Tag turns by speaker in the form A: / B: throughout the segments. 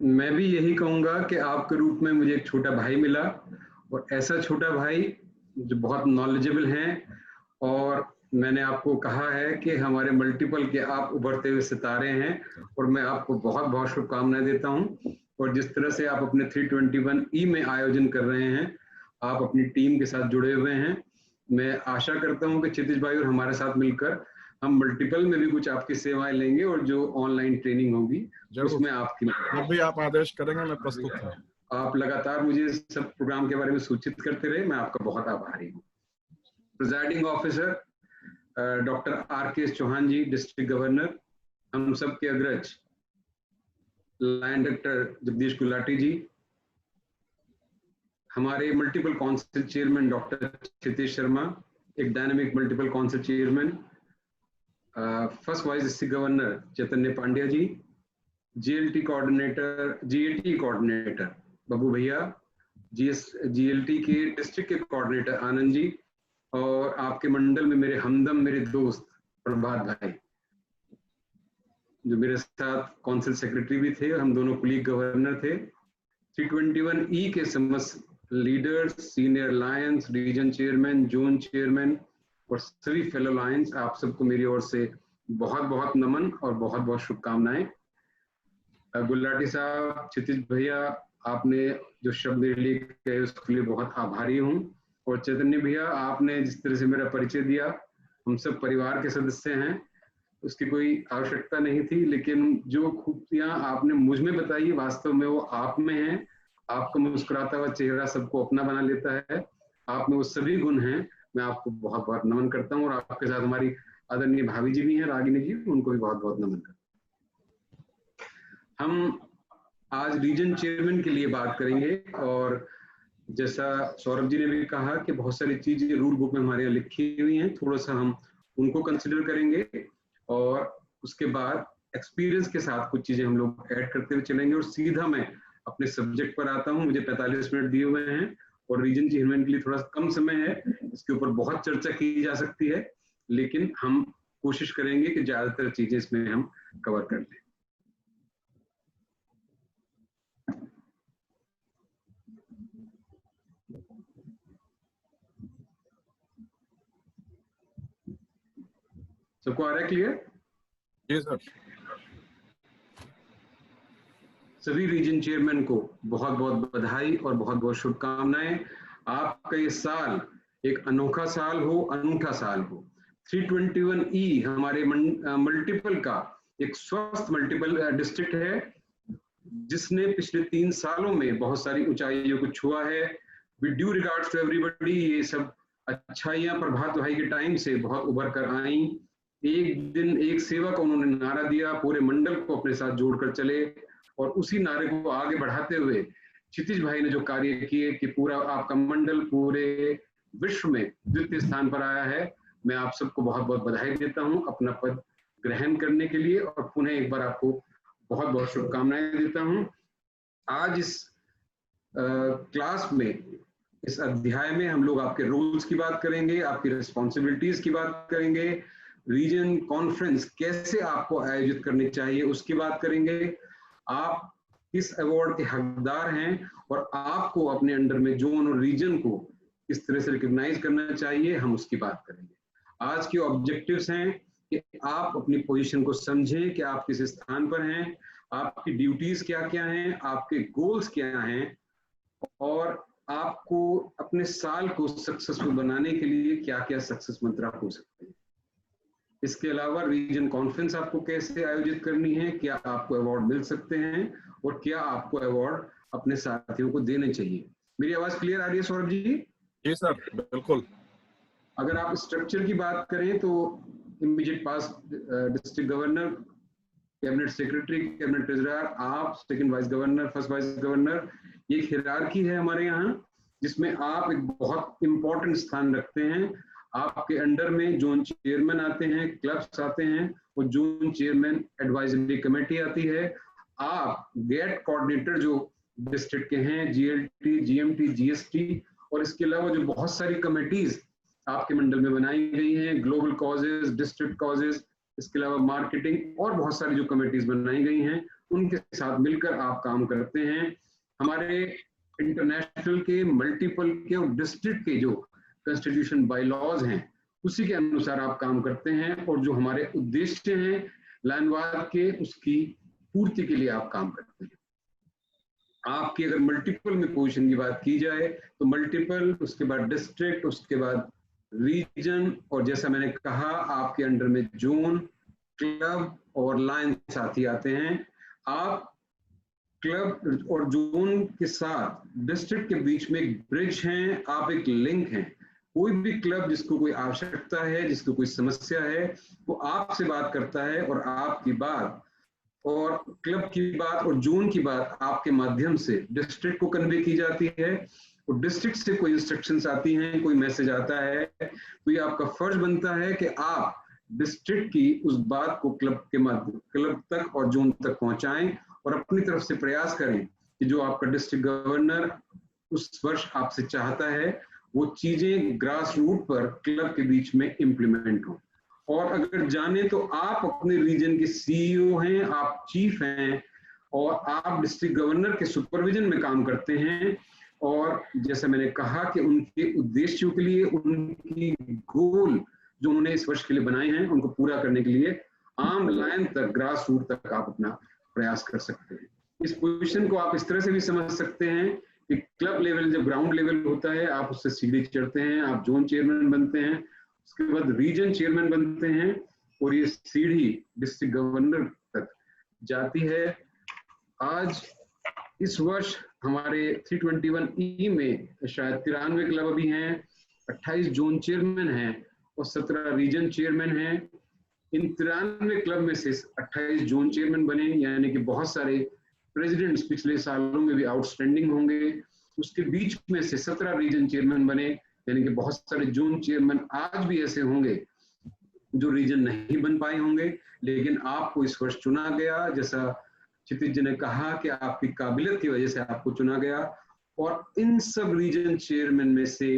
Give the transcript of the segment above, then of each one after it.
A: मैं भी यही कहूँगा कि आपके रूप में मुझे एक छोटा भाई मिला, और ऐसा छोटा भाई जो बहुत नॉलेजेबल हैं। और मैंने आपको कहा है कि हमारे मल्टीपल के आप उभरते हुए सितारे हैं, और मैं आपको बहुत बहुत शुभकामनाएं देता हूं। और जिस तरह से आप अपने 321E में आयोजन कर रहे हैं, आप अपनी टीम के साथ जुड़े हुए हैं, मैं आशा करता हूं कि क्षितिज भाई और हमारे साथ मिलकर हम मल्टीपल में भी कुछ आपकी सेवाएं लेंगे, और जो ऑनलाइन ट्रेनिंग होगी उसमें आपकी
B: जब भी आप आदेश करेंगे मैं प्रस्तुत हूँ।
A: आप लगातार मुझे सब प्रोग्राम के बारे में सूचित करते रहे, मैं आपका बहुत आभारी हूँ। Presiding officer doctor R.K. Chauhan ji, district governor, हम सब के अग्रज लाइन डायरेक्टर जगदीश गुलाटी जी, हमारे multiple council chairman doctor Kshitij Sharma, एक dynamic multiple council chairman, first vice district governor Chaitanya Pandya ji, GLT coordinator, GAT coordinator Babu भैया, GLT के डिस्ट्रिक्ट के कोऑर्डिनेटर आनंद जी, और आपके मंडल में मेरे हमदम, मेरे दोस्त प्रभात भाई, जो मेरे साथ काउंसिल सेक्रेटरी भी थे, हम दोनों कुलीग गवर्नर थे। 321E के समस्त leaders, senior Lions, region chairman, zone chairman और सभी फेलो लायंस, आप सबको मेरी ओर से बहुत बहुत नमन और बहुत बहुत शुभकामनाएं। गुलाटी साहब, क्षितिज भैया, आपने जो शब्द मेरे लिए कहे उसके लिए बहुत आभारी हूँ। और चैतन्य भैया, आपने जिस तरह से मेरा परिचय दिया, हम सब परिवार के सदस्य हैं, उसकी कोई आवश्यकता नहीं थी, लेकिन जो खूबियां आपने मुझ में बताई वास्तव में वो आप में है। आपका मुस्कुराता हुआ चेहरा सबको अपना बना लेता है, आप में वो सभी गुण हैं। मैं आपको बहुत बहुत नमन करता हूँ, और आपके साथ हमारी आदरणीय भाभी जी भी हैं, रागिनी जी, उनको भी बहुत बहुत नमन करता हूँ। हम आज रीजन चेयरमैन के लिए बात करेंगे, और जैसा सौरभ जी ने भी कहा कि बहुत सारी चीजें रूल बुक में हमारे यहाँ लिखी हुई हैं, थोड़ा सा हम उनको कंसिडर करेंगे, और उसके बाद एक्सपीरियंस के साथ कुछ चीजें हम लोग ऐड करते हुए चलेंगे। और सीधा मैं अपने सब्जेक्ट पर आता हूं। मुझे 45 मिनट दिए हुए हैं, और रीजन चेयरमैन के लिए थोड़ा कम समय है, इसके ऊपर बहुत चर्चा की जा सकती है, लेकिन हम कोशिश करेंगे कि ज्यादातर चीजें इसमें हम कवर कर लें। सबको आ रहा है क्लियर?
B: जी सर।
A: सभी रीजन चेयरमैन को बहुत बहुत बधाई और बहुत बहुत शुभकामनाएं। आपका ये साल एक अनोखा साल हो, अनूठा साल हो। 321E हमारे मल्टीपल का एक स्वस्थ मल्टीपल डिस्ट्रिक्ट है, जिसने पिछले 3 सालों में बहुत सारी ऊंचाइयों को छुआ है। With due regards to everybody, ये सब अच्छाइयां प्रभात भाई के टाइम से बहुत उभर कर आई। एक दिन एक सेवा का उन्होंने नारा दिया, पूरे मंडल को अपने साथ जोड़कर चले, और उसी नारे को आगे बढ़ाते हुए क्षितिज भाई ने जो कार्य किए कि पूरा आपका मंडल पूरे विश्व में द्वितीय स्थान पर आया है। मैं आप सबको बहुत बहुत बधाई देता हूं अपना पद ग्रहण करने के लिए, और पुनः एक बार आपको बहुत बहुत शुभकामनाएं देता हूं। आज इस क्लास में, इस अध्याय में हम लोग आपके रोल्स की बात करेंगे, आपकी रिस्पॉन्सिबिलिटीज की बात करेंगे, रीजन कॉन्फ्रेंस कैसे आपको आयोजित करनी चाहिए उसकी बात करेंगे, आप किस अवार्ड के हकदार हैं, और आपको अपने अंडर में जोन और रीजन को किस तरह से रिकॉग्नाइज करना चाहिए, हम उसकी बात करेंगे। आज के ऑब्जेक्टिव्स हैं कि आप अपनी पोजीशन को समझें कि आप किस स्थान पर हैं, आपकी ड्यूटीज क्या क्या हैं, आपके गोल्स क्या हैं, और आपको अपने साल को सक्सेसफुल बनाने के लिए क्या क्या सक्सेस मंत्र हो सकते हैं। इसके अलावा रीजन कॉन्फ्रेंस आपको कैसे आयोजित करनी है, क्या आपको अवार्ड मिल सकते हैं, और क्या आपको अवार्ड अपने साथियों को देने चाहिए। मेरी आवाज क्लियर आ रही है सौरभ जी?
B: जी सर, बिल्कुल।
A: अगर आप स्ट्रक्चर की बात करें तो immediate past district governor, cabinet secretary, cabinet treasurer, आप second vice governor, first vice governor, ये एक हियरार्की है हमारे यहाँ, जिसमें आप एक बहुत इंपॉर्टेंट स्थान रखते हैं। आपके अंडर में जोन चेयरमैन आते हैं, क्लब्स आते हैं, और जोन चेयरमैन एडवाइजरी कमेटी आती है। आप गेट कोऑर्डिनेटर जो डिस्ट्रिक्ट के हैं, GLT, GMT, GST, और इसके अलावा जो बहुत सारी कमेटीज आपके मंडल में बनाई गई हैं, ग्लोबल कॉजेज, डिस्ट्रिक्ट कॉजेज, इसके अलावा मार्केटिंग, और बहुत सारी जो कमेटीज बनाई गई हैं, उनके साथ मिलकर आप काम करते हैं। हमारे इंटरनेशनल के, मल्टीपल के और डिस्ट्रिक्ट के जो कॉन्स्टिट्यूशन बायलॉज हैं उसी के अनुसार आप काम करते हैं, और जो हमारे उद्देश्य हैं लायनवाद के उसकी पूर्ति के लिए आप काम करते हैं। आपकी अगर मल्टीपल में पोजीशन की बात की जाए तो मल्टीपल, उसके बाद डिस्ट्रिक्ट, उसके बाद रीजन, और जैसा मैंने कहा आपके अंडर में जोन, क्लब और लाइन साथी आते हैं। आप क्लब और जोन के साथ डिस्ट्रिक्ट के बीच में एक ब्रिज हैं, आप एक लिंक हैं। कोई भी क्लब जिसको कोई आवश्यकता है, जिसको कोई समस्या है, वो आपसे बात करता है और आपकी बात और क्लब की बात और जोन की बात आपके माध्यम से डिस्ट्रिक्ट को कन्वे की जाती है। और डिस्ट्रिक्ट से कोई इंस्ट्रक्शंस आती हैं, कोई मैसेज आता है, तो ये आपका फर्ज बनता है कि आप डिस्ट्रिक्ट की उस बात को क्लब तक और जोन तक पहुंचाएं और अपनी तरफ से प्रयास करें कि जो आपका डिस्ट्रिक्ट गवर्नर उस वर्ष आपसे चाहता है वो चीजें ग्रास रूट पर क्लब के बीच में इम्प्लीमेंट हो। और अगर जाने तो आप अपने रीजन के सीईओ हैं, आप चीफ हैं और आप डिस्ट्रिक्ट गवर्नर के सुपरविजन में काम करते हैं। और जैसा मैंने कहा कि उनके उद्देश्यों के लिए, उनकी गोल जो उन्होंने इस वर्ष के लिए बनाए हैं, उनको पूरा करने के लिए आम लाइन तक, ग्रास रूट तक आप अपना प्रयास कर सकते हैं। इस पोजीशन को आप इस तरह से भी समझ सकते हैं कि क्लब लेवल जब ग्राउंड लेवल होता है, आप उससे सीढ़ी चढ़ते हैं, आप जोन चेयरमैन बनते हैं, उसके बाद रीजन चेयरमैन बनते हैं और ये सीढ़ी डिस्ट्रिक्ट गवर्नर तक जाती है। आज इस वर्ष हमारे 321E में शायद 93 क्लब अभी हैं, 28 जोन चेयरमैन हैं और 17 रीजन चेयरमैन हैं। इन 93 क्लब में से 28 जोन चेयरमैन बने, यानी कि बहुत सारे प्रेसिडेंट्स पिछले सालों में भी आउटस्टैंडिंग होंगे। उसके बीच में से 17 रीजन चेयरमैन बने, यानी कि बहुत सारे जोन चेयरमैन आज भी ऐसे होंगे जो रीजन नहीं बन पाए होंगे, लेकिन आपको इस वर्ष चुना गया। जैसा क्षितिज जी ने कहा कि आपकी काबिलियत की वजह से आपको चुना गया। और इन सब रीजन चेयरमैन में से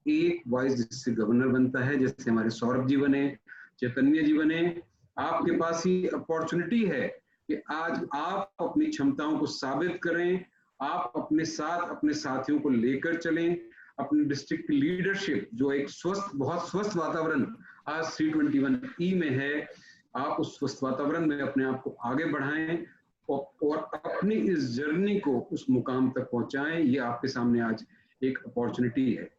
A: एक वाइस डिस्ट्रिक्ट गवर्नर बनता है, जैसे हमारे सौरभ जी बने, चैतन्य जी बने। आपके पास ही अपॉर्चुनिटी है कि आज आप अपनी क्षमताओं को साबित करें, आप अपने साथ अपने साथियों को लेकर चलें। अपने डिस्ट्रिक्ट की लीडरशिप जो एक स्वस्थ, बहुत स्वस्थ वातावरण आज 321E में है, आप उस स्वस्थ वातावरण में अपने आप को आगे बढ़ाएं और अपनी इस जर्नी को उस मुकाम तक पहुंचाएं। ये आपके सामने आज एक अपॉर्चुनिटी है।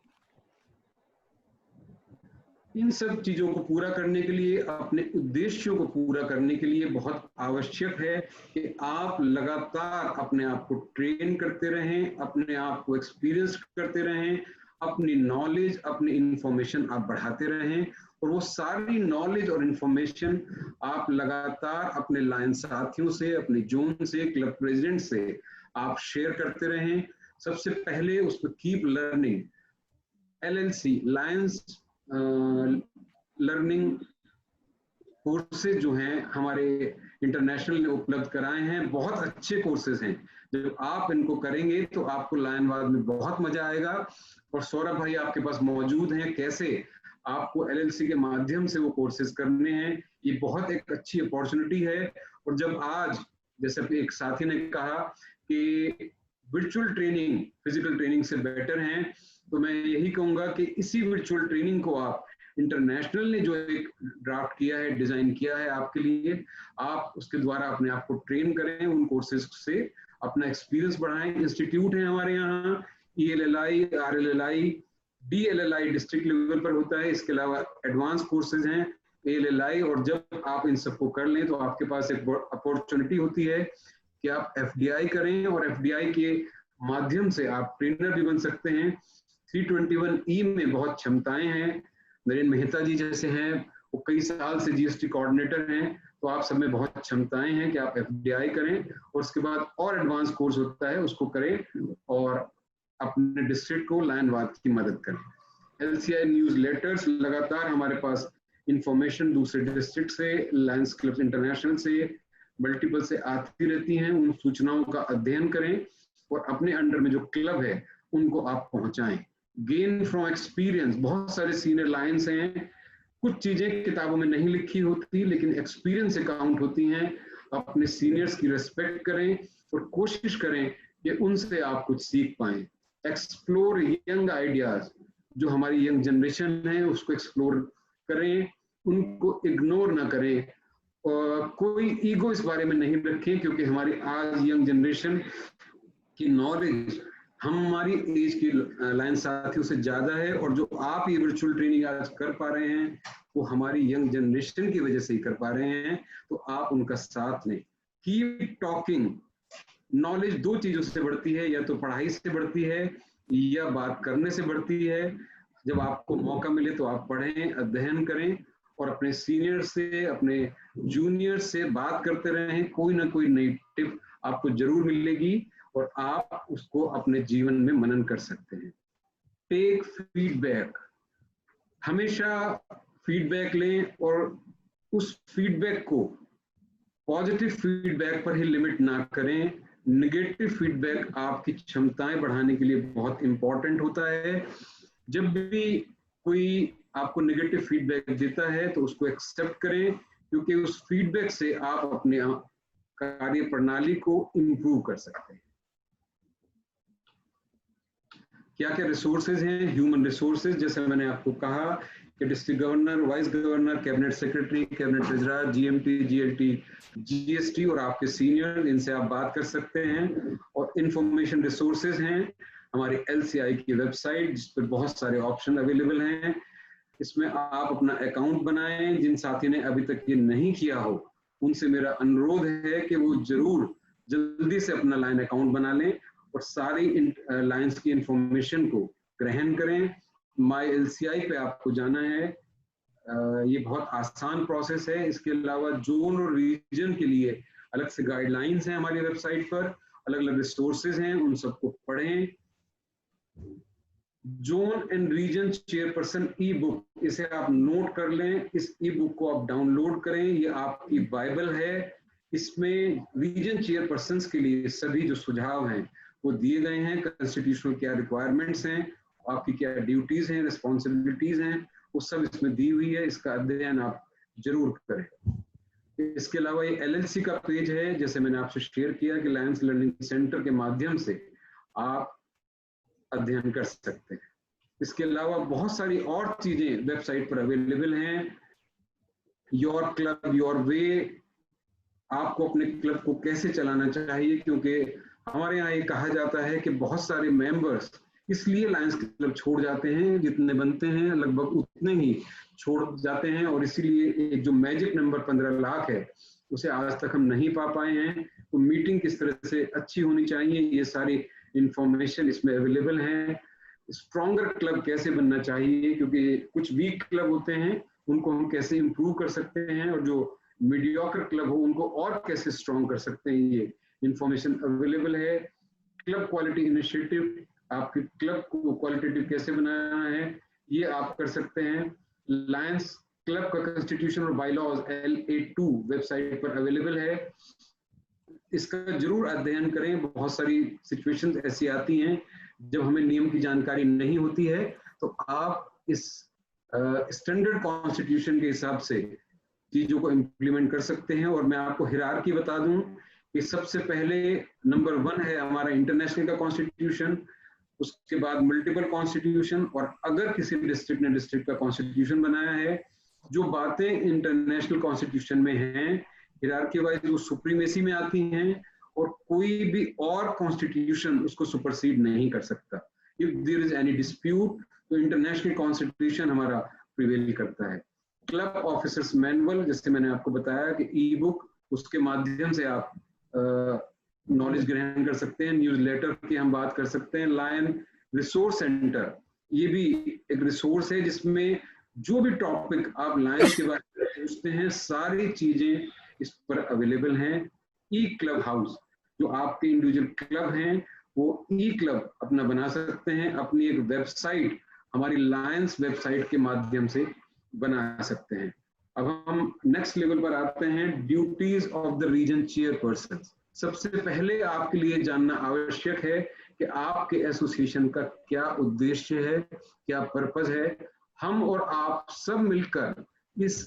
A: इन सब चीजों को पूरा करने के लिए, अपने उद्देश्यों को पूरा करने के लिए बहुत आवश्यक है कि आप लगातार अपने आप को ट्रेन करते रहें, अपने आप को एक्सपीरियंस करते रहें, अपनी नॉलेज, अपनी इंफॉर्मेशन आप बढ़ाते रहें। और वो सारी नॉलेज और इंफॉर्मेशन आप लगातार अपने लाइन साथियों से, अपने जोन से, क्लब प्रेसिडेंट से आप शेयर करते रहें। सबसे पहले उसमें keep learning, LLC Lions learning courses जो हैं हमारे इंटरनेशनल ने उपलब्ध कराए हैं, बहुत अच्छे कोर्सेज हैं। जब आप इनको करेंगे तो आपको लायनवाद में बहुत मजा आएगा। और सौरभ भाई आपके पास मौजूद हैं, कैसे आपको LLC के माध्यम से वो कोर्सेज करने हैं। ये बहुत एक अच्छी अपॉर्चुनिटी है। और जब आज जैसे एक साथी ने कहा कि वर्चुअल ट्रेनिंग फिजिकल ट्रेनिंग से बेटर है, तो मैं यही कहूंगा कि इसी वर्चुअल ट्रेनिंग को आप, इंटरनेशनल ने जो एक ड्राफ्ट किया है, डिजाइन किया है आपके लिए, आप उसके द्वारा अपने आप को ट्रेन करें, उन कोर्सेज से अपना एक्सपीरियंस बढ़ाएं। इंस्टीट्यूट है हमारे यहाँ, ELLI, RLLI, DLLI district level पर होता है, इसके अलावा एडवांस कोर्सेज हैं ALLI। और जब आप इन सबको कर लें तो आपके पास एक अपॉर्चुनिटी होती है कि आप FDI करें, और FDI के माध्यम से आप ट्रेनर भी बन सकते हैं। 321E में बहुत क्षमताएं हैं। नरेंद्र मेहता जी जैसे हैं, वो कई साल से GST कोऑर्डिनेटर हैं, तो आप सब में बहुत क्षमताएं हैं कि आप FDI करें और उसके बाद और एडवांस कोर्स होता है उसको करें और अपने डिस्ट्रिक्ट को लायनवाद की मदद करें। LCI न्यूज लेटर्स, लगातार हमारे पास इंफॉर्मेशन दूसरे डिस्ट्रिक्ट से, लायंस क्लब इंटरनेशनल से, मल्टीपल से आती रहती हैं। उन सूचनाओं का अध्ययन करें और अपने अंडर में जो क्लब है उनको आप पहुंचाएं। गेन फ्रॉम एक्सपीरियंस, बहुत सारे सीनियर लायंस हैं, कुछ चीजें किताबों में नहीं लिखी होती लेकिन एक्सपीरियंस से काउंट होती हैं। अपने सीनियर्स की रिस्पेक्ट करें और कोशिश करें कि उनसे आप कुछ सीख पाएं। एक्सप्लोर यंग आइडियाज, जो हमारी यंग जनरेशन है उसको एक्सप्लोर करें, उनको इग्नोर ना करें, और कोई ईगो इस बारे में नहीं रखें, क्योंकि हमारी आज यंग जनरेशन की नॉलेज हमारी एज की लाइन साथियों से ज्यादा है, और जो आप ये वर्चुअल ट्रेनिंग आज कर पा रहे हैं वो हमारी यंग जनरेशन की वजह से ही कर पा रहे हैं, तो आप उनका साथ लें। Keep talking. नॉलेज दो चीजों से बढ़ती है, या तो पढ़ाई से बढ़ती है या बात करने से बढ़ती है। जब आपको मौका मिले तो आप पढ़ें, अध्ययन करें और अपने सीनियर से, अपने जूनियर से बात करते रहें। कोई ना कोई नई टिप आपको जरूर मिलेगी और आप उसको अपने जीवन में मनन कर सकते हैं। टेक फीडबैक, हमेशा फीडबैक लें और उस फीडबैक को पॉजिटिव फीडबैक पर ही लिमिट ना करें। नेगेटिव फीडबैक आपकी क्षमताएं बढ़ाने के लिए बहुत इंपॉर्टेंट होता है। जब भी कोई आपको नेगेटिव फीडबैक देता है तो उसको एक्सेप्ट करें, क्योंकि उस फीडबैक से आप अपने कार्य प्रणाली को इंप्रूव कर सकते हैं। क्या क्या रिसोर्सेज हैं? ह्यूमन रिसोर्सेज, जैसे मैंने आपको कहा कि district governor, vice governor, cabinet secretary, cabinet treasurer, GMT, GLT, GST और आपके सीनियर, इनसे आप बात कर सकते हैं। और इंफॉर्मेशन रिसोर्सेज हैं हमारी एलसीआई की वेबसाइट, जिस पर बहुत सारे ऑप्शन अवेलेबल हैं। इसमें आप अपना अकाउंट बनाएं। जिन साथी ने अभी तक ये नहीं किया हो उनसे मेरा अनुरोध है कि वो जरूर जल्दी से अपना लाइन अकाउंट बना लें और सारी लाइन्स की इंफॉर्मेशन को ग्रहण करें। माई एलसीआई पे आपको जाना है। ये बहुत आसान प्रोसेस है। इसके अलावा जोन और रीजन के लिए अलग से गाइडलाइंस हैं हमारी वेबसाइट पर, अलग अलग रिसोर्सेज हैं, उन सबको पढ़ें। Zone and region chairperson E book, इसे आप नोट कर लें। इस ई बुक को आप डाउनलोड करें, ये आपकी बाइबल है। इसमें रीजन चेयरपर्सन के लिए सभी जो सुझाव हैं वो दिए गए हैं। कॉन्स्टिट्यूशनल क्या रिक्वायरमेंट्स हैं, आपकी क्या ड्यूटीज हैं, रिस्पॉन्सिबिलिटीज हैं, वो सब इसमें दी हुई है। इसका अध्ययन आप जरूर करें। इसके अलावा ये एलएलसी का पेज है, जैसे मैंने आपसे शेयर किया कि लायंस लर्निंग सेंटर के माध्यम से आप अध्ययन कर सकते हैं। इसके अलावा बहुत सारी और चीजें वेबसाइट पर अवेलेबल हैं। योर क्लब योर वे, आपको अपने क्लब को कैसे चलाना चाहिए, क्योंकि हमारे यहाँ ये कहा जाता है कि बहुत सारे मेंबर्स इसलिए लायंस क्लब छोड़ जाते हैं, जितने बनते हैं लगभग उतने ही छोड़ जाते हैं, और इसीलिए एक जो मैजिक नंबर 15 लाख है उसे आज तक हम नहीं पा पाए हैं। तो मीटिंग किस तरह से अच्छी होनी चाहिए, ये सारी इंफॉर्मेशन इसमें अवेलेबल है। स्ट्रॉन्गर क्लब कैसे बनना चाहिए, क्योंकि कुछ वीक क्लब होते हैं, उनको हम कैसे इंप्रूव कर सकते हैं, और जो मीडियोकर क्लब हो उनको और कैसे स्ट्रॉन्ग कर सकते हैं, ये इंफॉर्मेशन अवेलेबल है। क्लब क्वालिटी इनिशिएटिव, आपके क्लब को क्वालिटेटिव कैसे बनाना है ये आप कर सकते हैं। लायंस क्लब का कॉन्स्टिट्यूशन और बायलॉज LA2 वेबसाइट पर अवेलेबल है। इसका जरूर अध्ययन करें। बहुत सारी सिचुएशंस ऐसी आती हैं जब हमें नियम की जानकारी नहीं होती है, तो आप इस स्टैंडर्ड कॉन्स्टिट्यूशन के हिसाब से चीजों को इम्प्लीमेंट कर सकते हैं। और मैं आपको हिरार्की बता दूं कि सबसे पहले नंबर 1 है हमारा इंटरनेशनल का कॉन्स्टिट्यूशन, उसके बाद मल्टीपल कॉन्स्टिट्यूशन, और अगर किसी डिस्ट्रिक्ट ने डिस्ट्रिक्ट का कॉन्स्टिट्यूशन बनाया है, जो बातें इंटरनेशनल कॉन्स्टिट्यूशन में हैं हिरार्की वाइज वो सुप्रीमेसी में आती हैं, और कोई भी और कॉन्स्टिट्यूशन उसको सुपरसीड नहीं कर सकता। If there is any dispute तो इंटरनेशनल कॉन्स्टिट्यूशन हमारा प्रिवेल करता है। क्लब ऑफिसर्स मैनुअल, जैसे मैंने आपको बताया कि ई बुक, उसके माध्यम से आप नॉलेज ग्रहण कर सकते हैं। न्यूज लेटर की हम बात कर सकते हैं। लायन रिसोर्स सेंटर, ये भी एक रिसोर्स है जिसमें जो भी टॉपिक आप लायंस के बारे में पूछते हैं सारी चीजें इस पर अवेलेबल हैं। ई क्लब हाउस, जो आपके इंडिविजुअल क्लब हैं वो ई क्लब अपना बना सकते हैं, अपनी एक वेबसाइट हमारी लायंस वेबसाइट के माध्यम से बना सकते हैं। अब हम नेक्स्ट लेवल पर आते हैं, duties of the region chairperson. सबसे पहले आपके लिए जानना आवश्यक है कि आपके एसोसिएशन का क्या उद्देश्य है, क्या पर्पस है। हम और आप सब मिलकर इस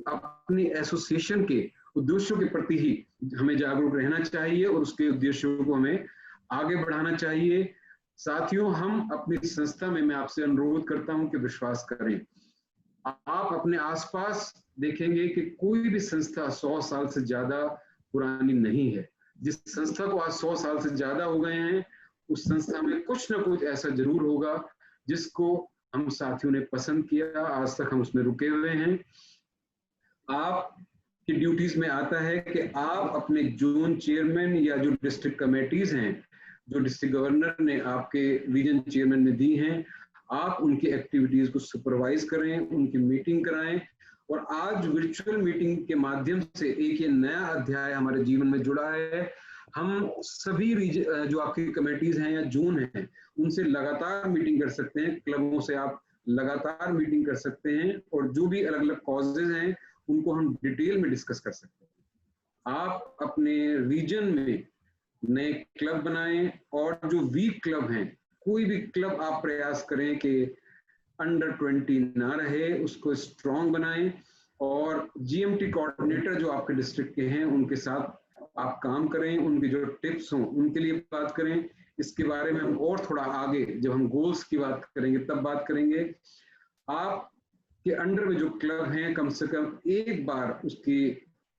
A: अपनी एसोसिएशन के उद्देश्यों के प्रति ही हमें जागरूक रहना चाहिए और उसके उद्देश्यों को हमें आगे बढ़ाना चाहिए। साथियों, हम अपनी संस्था में, मैं आपसे अनुरोध करता हूं कि विश्वास करें। आप अपने आसपास देखेंगे कि कोई भी संस्था 100 साल से ज्यादा पुरानी नहीं है। जिस संस्था को आज 100 साल से ज्यादा हो गए हैं, उस संस्था में कुछ ना कुछ ऐसा जरूर होगा जिसको हम साथियों ने पसंद किया, आज तक हम उसमें रुके हुए हैं। आप की ड्यूटीज में आता है कि आप अपने जोन चेयरमैन या जो डिस्ट्रिक्ट कमेटीज हैं, जो डिस्ट्रिक्ट गवर्नर ने आपके रीजन चेयरमैन ने दी हैं, आप उनकी एक्टिविटीज को सुपरवाइज करें, उनकी मीटिंग कराएं। और आज वर्चुअल मीटिंग के माध्यम से एक ये नया अध्याय हमारे जीवन में जुड़ा है। हम सभी जो आपकी कमेटीज हैं या जोन हैं, उनसे लगातार मीटिंग कर सकते हैं, क्लबों से आप लगातार मीटिंग कर सकते हैं और जो भी अलग अलग कॉजेज हैं उनको हम डिटेल में डिस्कस कर सकते हैं। आप अपने रीजन में नए क्लब बनाएं और जो वीक क्लब हैं, कोई भी क्लब आप प्रयास करें कि अंडर 20 ना रहे, उसको स्ट्रॉन्ग बनाएं। और जीएमटी कोऑर्डिनेटर जो आपके डिस्ट्रिक्ट के हैं उनके साथ आप काम करें, उनके जो टिप्स हों उनके लिए बात करें। इसके बारे में हम और थोड़ा आगे जब हम गोल्स की बात करेंगे तब बात करेंगे। आप के अंडर में जो क्लब हैं, कम से कम एक बार उसकी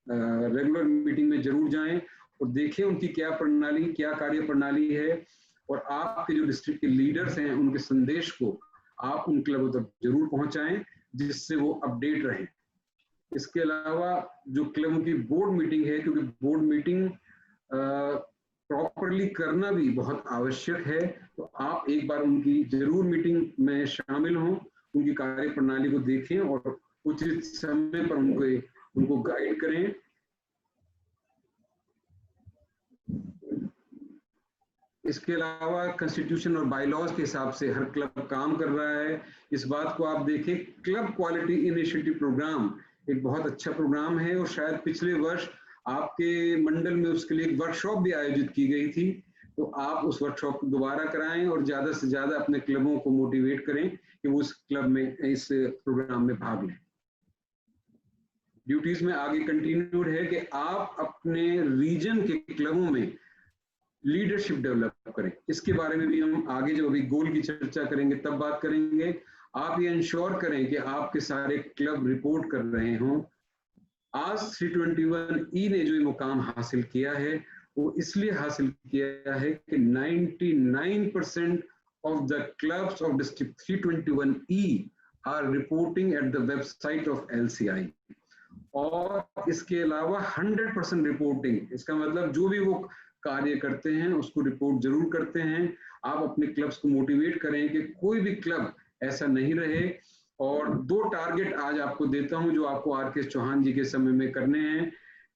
A: रेगुलर मीटिंग में जरूर जाएं और देखें उनकी क्या प्रणाली, क्या कार्य प्रणाली है। और आपके जो डिस्ट्रिक्ट के लीडर्स हैं उनके संदेश को आप उन क्लबों तक जरूर पहुंचाएं जिससे वो अपडेट रहें। इसके अलावा जो क्लबों की बोर्ड मीटिंग है, क्योंकि बोर्ड मीटिंग प्रॉपरली करना भी बहुत आवश्यक है, तो आप एक बार उनकी जरूर मीटिंग में शामिल हों, उनकी कार्य प्रणाली को देखें और उचित समय पर उनको गाइड करें। इसके अलावा कॉन्स्टिट्यूशन और बायलॉज के हिसाब से हर क्लब काम कर रहा है, इस बात को आप देखें। क्लब क्वालिटी इनिशिएटिव प्रोग्राम एक बहुत अच्छा प्रोग्राम है और शायद पिछले वर्ष आपके मंडल में उसके लिए एक वर्कशॉप भी आयोजित की गई थी, तो आप उस वर्कशॉप को दोबारा कराएं और ज्यादा से ज्यादा अपने क्लबों को मोटिवेट करें कि वो इस क्लब में, इस प्रोग्राम में भाग लें। ड्यूटीज में आगे कंटिन्यूड है कि आप अपने रीजन के क्लबों में लीडरशिप डेवलप करें। इसके बारे में भी हम आगे जब अभी गोल की चर्चा करेंगे तब बात करेंगे। आप ये इंश्योर करें कि आपके सारे क्लब रिपोर्ट कर रहे हों। आज 321E ने जो मुकाम हासिल किया है वो इसलिए हासिल किया है कि 99% of the clubs of District 321E are reporting at the website of LCI। और इसके अलावा 100% रिपोर्टिंग, इसका मतलब जो भी वो कार्य करते हैं उसको रिपोर्ट जरूर करते हैं। आप अपने क्लब्स को मोटिवेट करें कि कोई भी क्लब ऐसा नहीं रहे। और 2 टारगेट आज आपको देता हूं जो आपको आर.के. चौहान जी के समय में करने हैं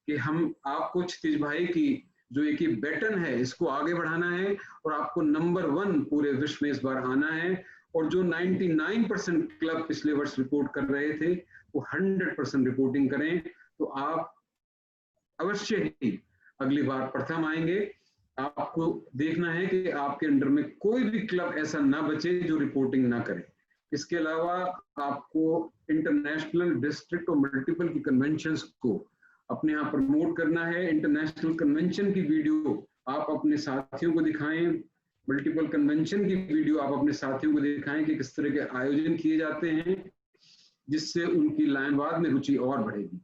A: कि हम आपको क्षितिज भाई की जो एक ही बैटन है इसको आगे बढ़ाना है और आपको नंबर 1 पूरे विश्व में इस बार आना है। और जो 99% क्लब पिछले वर्ष रिपोर्ट कर रहे थे वो 100% रिपोर्टिंग करें, तो आप अवश्य ही अगली बार प्रथम आएंगे। आपको देखना है कि आपके अंडर में कोई भी क्लब ऐसा ना बचे जो रिपोर्टिंग ना करे। इसके अलावा आपको इंटरनेशनल, डिस्ट्रिक्ट और मल्टीपल की कन्वेंशंस को अपने यहाँ प्रमोट करना है। इंटरनेशनल कन्वेंशन की वीडियो आप अपने साथियों को दिखाएं, मल्टीपल कन्वेंशन की वीडियो आप अपने साथियों को दिखाएं कि किस तरह के आयोजन किए जाते हैं, जिससे उनकी लाइनवाद में रुचि और बढ़ेगी।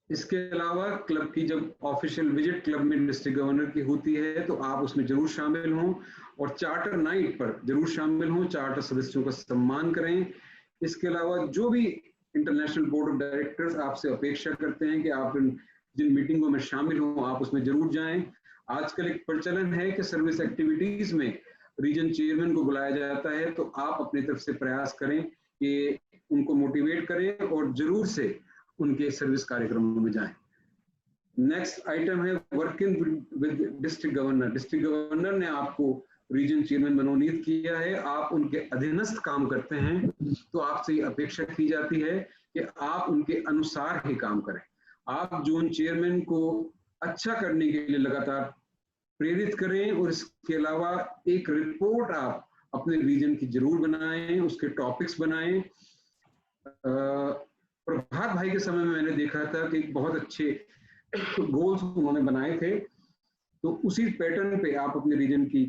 A: इसके अलावा क्लब की जब ऑफिशियल विजिट क्लब में डिस्ट्रिक्ट गवर्नर की होती है तो आप उसमें जरूर शामिल हों और चार्टर नाइट पर जरूर शामिल हों, चार्टर सदस्यों का सम्मान करें। इसके अलावा जो भी इंटरनेशनल बोर्ड ऑफ डायरेक्टर्स आपसे अपेक्षा करते हैं कि आप जिन मीटिंगों में शामिल हों आप उसमें जरूर जाएं। आजकल एक प्रचलन है कि सर्विस एक्टिविटीज में रीजन चेयरमैन को बुलाया जाता है, तो आप अपनी तरफ से प्रयास करें कि उनको मोटिवेट करें और जरूर से उनके सर्विस कार्यक्रमों में जाएं। नेक्स्ट आइटम है working with district governor. District governor ने आपको रीजन चेयरमैन मनोनीत किया है, आप उनके अधीनस्थ काम करते हैं, तो आपसे अपेक्षा की जाती है कि आप उनके अनुसार ही काम करें। आप जोन चेयरमैन को अच्छा करने के लिए लगातार प्रेरित करें और इसके अलावा एक रिपोर्ट आप अपने रीजन की जरूर बनाएं, उसके टॉपिक्स बनाएं। प्रभात भाई के समय में मैंने देखा था कि बहुत अच्छे गोल्स उन्होंने बनाए थे, तो उसी पैटर्न पे आप अपने रीजन की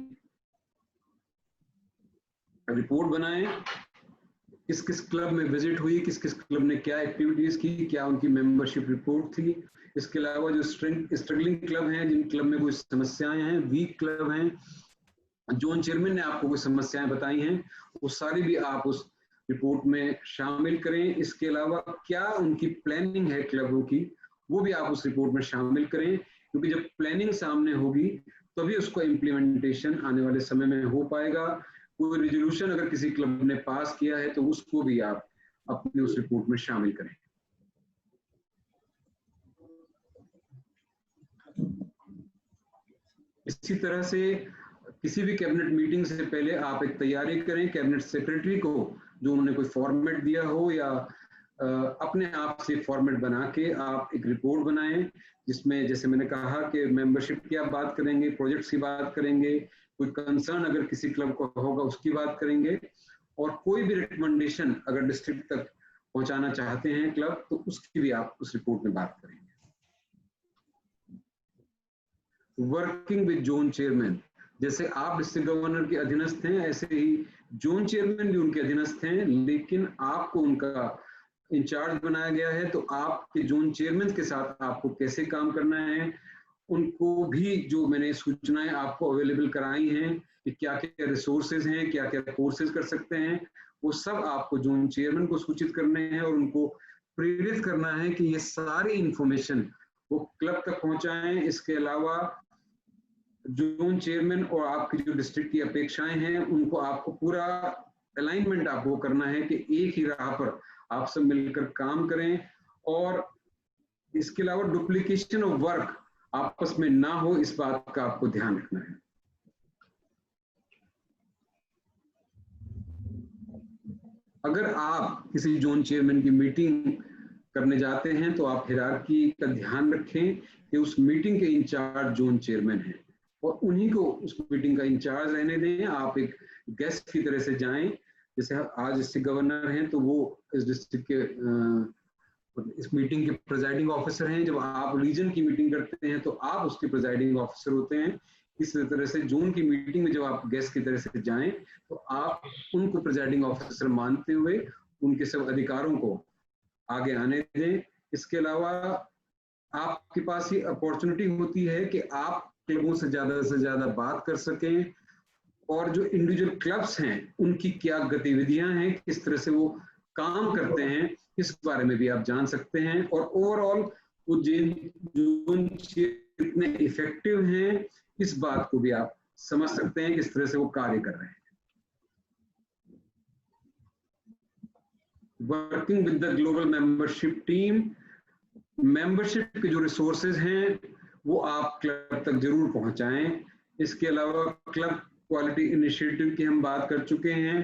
A: रिपोर्ट बनाएं, किस किस क्लब में विजिट हुई, किस किस क्लब ने क्या एक्टिविटीज की, क्या उनकी मेंबरशिप रिपोर्ट थी। इसके अलावा जो स्ट्रगलिंग क्लब हैं, जिन क्लब में कोई समस्याएं हैं, वीक क्लब हैं, जोन चेयरमैन ने आपको कोई समस्याएं बताई हैं, वो सारी भी आप उस रिपोर्ट में शामिल करें। इसके अलावा क्या उनकी प्लानिंग है क्लबों की, वो भी आप उस रिपोर्ट में शामिल करें, क्योंकि जब प्लानिंग सामने होगी तभी उसको इम्प्लीमेंटेशन आने वाले समय में हो पाएगा। कोई रिजोल्यूशन अगर किसी क्लब ने पास किया है तो उसको भी आप अपनी उस रिपोर्ट में शामिल करें। इसी तरह से किसी भी कैबिनेट मीटिंग से पहले आप एक तैयारी करें, कैबिनेट सेक्रेटरी को जो उन्होंने कोई फॉर्मेट दिया हो या अपने आप से फॉर्मेट बना के आप एक रिपोर्ट बनाएं, जिसमें जैसे मैंने कहा कि मेंबरशिप की आप बात करेंगे, प्रोजेक्ट्स की बात करेंगे, कोई कंसर्न अगर किसी क्लब को होगा उसकी बात करेंगे, और कोई भी रिकमेंडेशन अगर डिस्ट्रिक्ट तक पहुंचाना चाहते हैं क्लब, तो उसकी भी आप उस रिपोर्ट में बात करेंगे। वर्किंग विद जोन चेयरमैन, जैसे आप डिस्ट्रिक्ट गवर्नर के अधीनस्थ हैं, ऐसे ही जोन चेयरमैन भी उनके अधीनस्थ हैं, लेकिन आपको उनका इंचार्ज बनाया गया है, तो आपके जोन चेयरमैन के साथ आपको कैसे काम करना है, उनको भी जो मैंने सूचनाएं आपको अवेलेबल कराई हैं कि क्या क्या रिसोर्सेज हैं, क्या क्या कोर्सेज कर सकते हैं, वो सब आपको जोन चेयरमैन को सूचित करने हैं और उनको प्रेरित करना है कि ये सारी इंफॉर्मेशन वो क्लब तक पहुंचाएं। इसके अलावा जोन चेयरमैन और आपकी जो डिस्ट्रिक्ट की अपेक्षाएं हैं, उनको आपको पूरा अलाइनमेंट आपको करना है कि एक ही राह पर आप सब मिलकर काम करें, और इसके अलावा डुप्लीकेशन ऑफ वर्क आपस में ना हो, इस बात का आपको ध्यान रखना है। अगर आप किसी जोन चेयरमैन की मीटिंग करने जाते हैं तो आप हिरार्की का ध्यान रखें कि उस मीटिंग के इंचार्ज जोन चेयरमैन हैं और उन्हीं को उस मीटिंग का इंचार्ज रहने दें। आप एक गेस्ट की तरह से जाएं, जैसे आज डिस्ट्रिक्ट गवर्नर हैं तो वो इस डिस्ट्रिक्ट के इस मीटिंग के प्रिजाइडिंग ऑफिसर हैं। जब आप रीजन की मीटिंग करते हैं तो आप उसके प्रिजाइडिंग ऑफिसर होते हैं। इस तरह से जोन की मीटिंग में जब आप गेस्ट की तरह से जाएं तो आप उनको प्रिजाइडिंग ऑफिसर मानते हुए उनके सब अधिकारों को आगे आने दें। इसके अलावा आपके पास ये अपॉर्चुनिटी होती है कि आप क्लबों से ज्यादा बात कर सकें, और जो इंडिविजुअल क्लब्स हैं उनकी क्या गतिविधियां हैं, किस तरह से वो काम करते हैं, इस बारे में भी आप जान सकते हैं। और ओवरऑल वो जोन कितने इफेक्टिव हैं, इस बात को भी आप समझ सकते हैं, किस तरह से वो कार्य कर रहे हैं। Working with the global membership team, membership के जो रिसोर्सेज हैं वो आप क्लब तक जरूर पहुंचाएं। इसके अलावा क्लब क्वालिटी इनिशिएटिव की हम बात कर चुके हैं।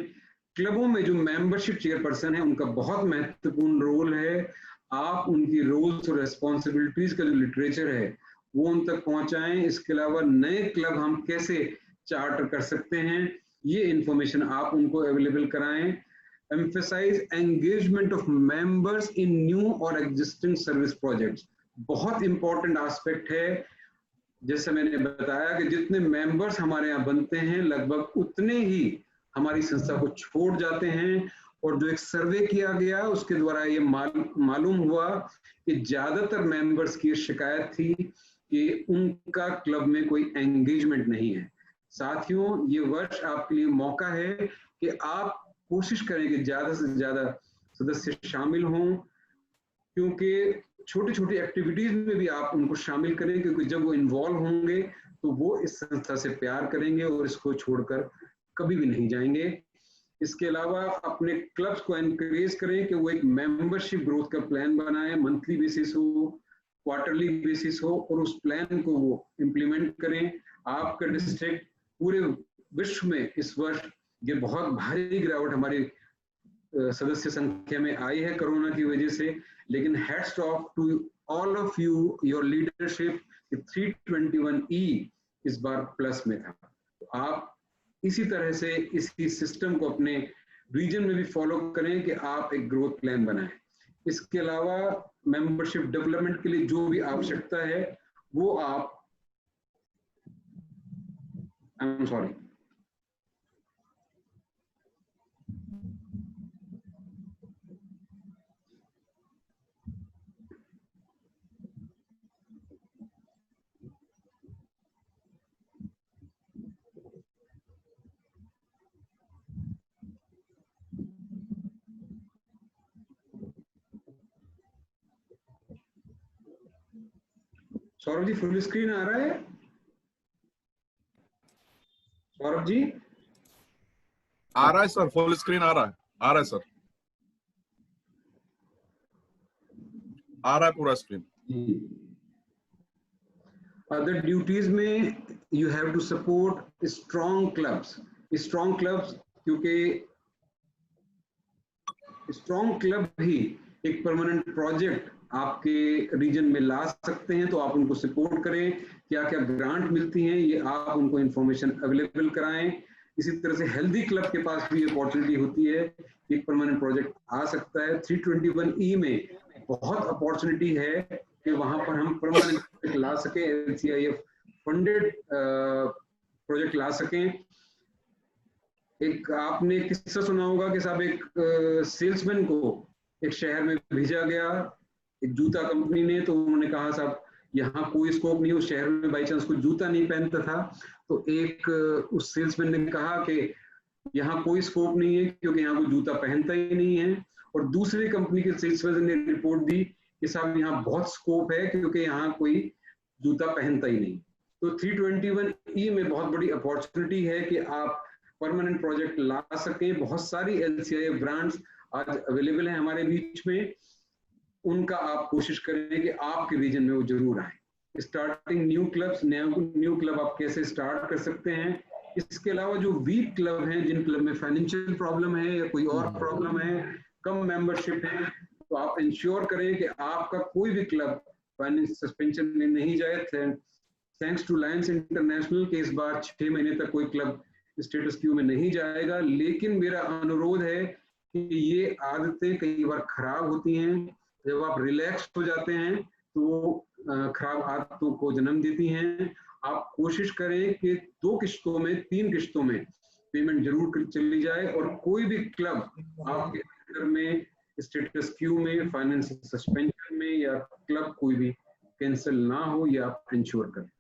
A: क्लबों में जो मेंबरशिप चेयरपर्सन है उनका बहुत महत्वपूर्ण रोल है। आप उनकी रोल्स और रेस्पॉन्सिबिलिटीज का जो लिटरेचर है वो उन तक पहुंचाएं। इसके अलावा नए क्लब हम कैसे चार्टर कर सकते हैं, ये इंफॉर्मेशन आप उनको अवेलेबल कराएं। Emphasize engagement of members in new or existing service projects, बहुत इंपॉर्टेंट एस्पेक्ट है। जैसे मैंने बताया कि जितने मेंबर्स हमारे यहाँ बनते हैं लगभग उतने ही हमारी संस्था को छोड़ जाते हैं, और जो एक सर्वे किया गया उसके द्वारा ये मालूम हुआ कि ज्यादातर मेंबर्स की शिकायत थी कि उनका क्लब में कोई एंगेजमेंट नहीं है। साथियों, ये वर्ष आपके लिए मौका है कि आप कोशिश करें कि ज्यादा से ज्यादा सदस्य शामिल हों, क्योंकि छोटी छोटी एक्टिविटीज में भी आप उनको शामिल करें, क्योंकि जब वो इन्वॉल्व होंगे तो वो इस संस्था से प्यार करेंगे और इसको छोड़कर कभी भी नहीं जाएंगे। इसके अलावा अपने क्लब्स को एनकरेज करें कि वो एक मेंबरशिप ग्रोथ का प्लान बनाएं, मंथली बेसिस हो, क्वार्टरली बेसिस हो, और उस प्लान को वो इम्प्लीमेंट करें। आपका डिस्ट्रिक्ट पूरे विश्व में इस वर्ष ये बहुत भारी गिरावट हमारी सदस्य संख्या में आई है कोरोना की वजह से, लेकिन hats off to all of you, your leadership. 321E इस बार प्लस में था। तो आप इसी तरह से इसी सिस्टम को अपने रीजन में भी फॉलो करें कि आप एक ग्रोथ प्लान बनाएं। इसके अलावा मेंबरशिप डेवलपमेंट के लिए जो भी आवश्यकता है वो आप, I am sorry, Saurabh ji full screen आ रहा है? सौरभ जी
B: आ रहा है सर, फुल स्क्रीन आ रहा है सर, आ रहा है पूरा स्क्रीन।
A: अदर ड्यूटीज में you have to support strong clubs. Strong clubs, क्योंकि स्ट्रॉन्ग क्लब ही एक परमानेंट प्रोजेक्ट आपके रीजन में ला सकते हैं, तो आप उनको सपोर्ट करें। क्या क्या ग्रांट मिलती हैं ये आप उनको इंफॉर्मेशन अवेलेबल कराएं। इसी तरह से हेल्दी क्लब के पास भी अपॉर्चुनिटी होती है, एक परमानेंट प्रोजेक्ट आ सकता है। 321E में बहुत अपॉर्चुनिटी है कि वहां पर हम परमानेंट प्रोजेक्ट ला सकें, LCIF फंडेड प्रोजेक्ट ला सकें। एक आपने किस्सा सुना होगा कि साहब एक सेल्समैन को एक शहर में भेजा गया एक जूता कंपनी ने, तो उन्होंने कहा साहब यहाँ कोई स्कोप नहीं, उस शहर में बाई चांस कोई जूता नहीं पहनता था, तो एक उस सेल्समैन ने कहा कि यहाँ कोई स्कोप नहीं है क्योंकि यहाँ कोई जूता पहनता ही नहीं है। और दूसरी कंपनी के सेल्समैन ने रिपोर्ट दी कि साहब यहाँ बहुत स्कोप है क्योंकि यहाँ कोई जूता पहनता ही नहीं। तो 321E में बहुत बड़ी अपॉर्चुनिटी है कि आप परमानेंट प्रोजेक्ट ला सकें। बहुत सारी LCIF ब्रांड्स आज अवेलेबल है हमारे बीच में, उनका आप कोशिश करें कि आपके रीजन में वो जरूर आए। Starting new clubs, new club आप कैसे स्टार्ट कर सकते हैं। इसके अलावा जो वीक क्लब हैं, जिन क्लब में फाइनेंशियल प्रॉब्लम है या कोई और प्रॉब्लम है, कम मेंबरशिप है, तो आप इंश्योर करें कि आपका कोई भी क्लब फाइनेंस सस्पेंशन में नहीं जाए। थैंक्स टू लायंस इंटरनेशनल के इस बार 6 महीने तक कोई क्लब स्टेटस क्यू में नहीं जाएगा। लेकिन मेरा अनुरोध है कि ये आदतें कई बार खराब होती हैं, जब आप रिलैक्स हो जाते हैं तो वो खराब आदतों को जन्म देती हैं। आप कोशिश करें कि 2 किश्तों में, 3 किश्तों में पेमेंट जरूर चली जाए और कोई भी क्लब आपके अंदर में स्टेटस क्यू में, फाइनेंस सस्पेंशन में या क्लब कोई भी कैंसिल ना हो, ये आप इंश्योर करें।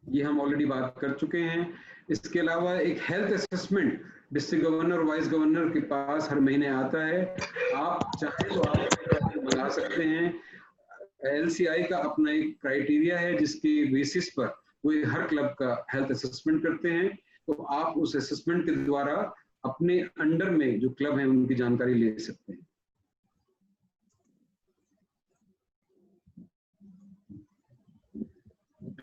A: ये हम ऑलरेडी बात कर चुके हैं। इसके अलावा एक हेल्थ असेसमेंट डिस्ट्रिक्ट गवर्नर और वाइस गवर्नर के पास हर महीने आता है। आप चाहें तो आप मंगा सकते हैं। LCI का अपना एक क्राइटेरिया है जिसके बेसिस पर वो हर क्लब का हेल्थ असेसमेंट करते हैं, तो आप उस असेसमेंट के द्वारा अपने अंडर में जो क्लब है उनकी जानकारी ले सकते हैं।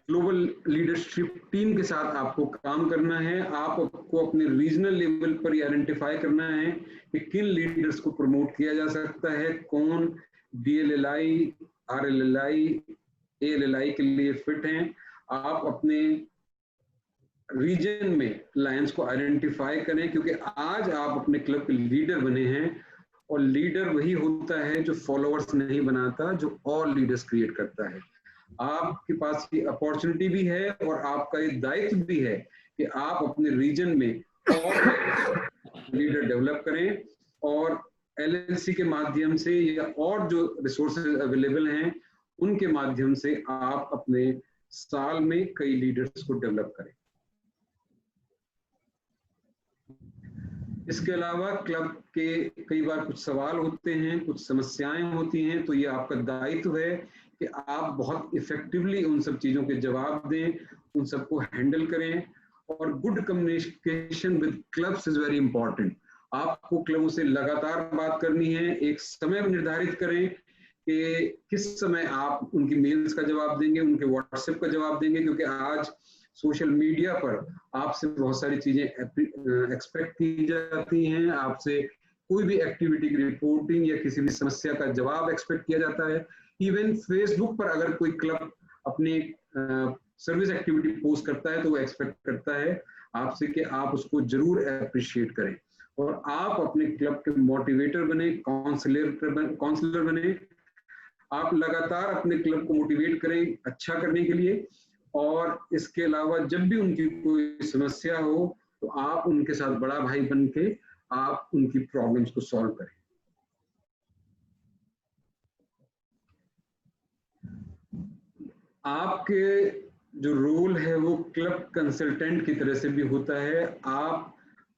A: ग्लोबल लीडरशिप टीम के साथ आपको काम करना है। आपको अपने रीजनल लेवल पर ही आइडेंटिफाई करना है कि किन लीडर्स को प्रमोट किया जा सकता है, कौन DLLI, RLLI, ALLI के लिए फिट हैं। आप अपने रीजन में लायंस को आइडेंटिफाई करें, क्योंकि आज आप अपने क्लब के लीडर बने हैं और लीडर वही होता है जो फॉलोअर्स नहीं बनाता, जो और लीडर्स क्रिएट करता है। आपके पास ये अपॉर्चुनिटी भी है और आपका ये दायित्व भी है कि आप अपने रीजन में और लीडर डेवलप करें और LLC के माध्यम से या और जो रिसोर्सेज अवेलेबल हैं उनके माध्यम से आप अपने साल में कई लीडर्स को डेवलप करें। इसके अलावा क्लब के कई बार कुछ सवाल होते हैं, कुछ समस्याएं होती हैं, तो ये आपका दायित्व है कि आप बहुत इफेक्टिवली उन सब चीजों के जवाब दें, उन सबको हैंडल करें। और good communication with clubs is very important. आपको क्लबों से लगातार बात करनी है। एक समय निर्धारित करें कि किस समय आप उनकी मेल्स का जवाब देंगे, उनके व्हाट्सएप का जवाब देंगे, क्योंकि आज सोशल मीडिया पर आपसे बहुत सारी चीजें एक्सपेक्ट की जाती हैं। आपसे कोई भी एक्टिविटी की रिपोर्टिंग या किसी भी समस्या का जवाब एक्सपेक्ट किया जाता है। इवन फेसबुक पर अगर कोई क्लब अपनी सर्विस एक्टिविटी पोस्ट करता है तो वो एक्सपेक्ट करता है आपसे कि आप उसको जरूर अप्रिशिएट करें। और आप अपने क्लब के मोटिवेटर बने, काउंसलर बने। आप लगातार अपने क्लब को मोटिवेट करें अच्छा करने के लिए, और इसके अलावा जब भी उनकी कोई समस्या हो तो आप उनके साथ बड़ा भाई बन के आप उनकी प्रॉब्लम्स को सॉल्व करें। आपके जो रोल है वो क्लब कंसल्टेंट की तरह से भी होता है। आप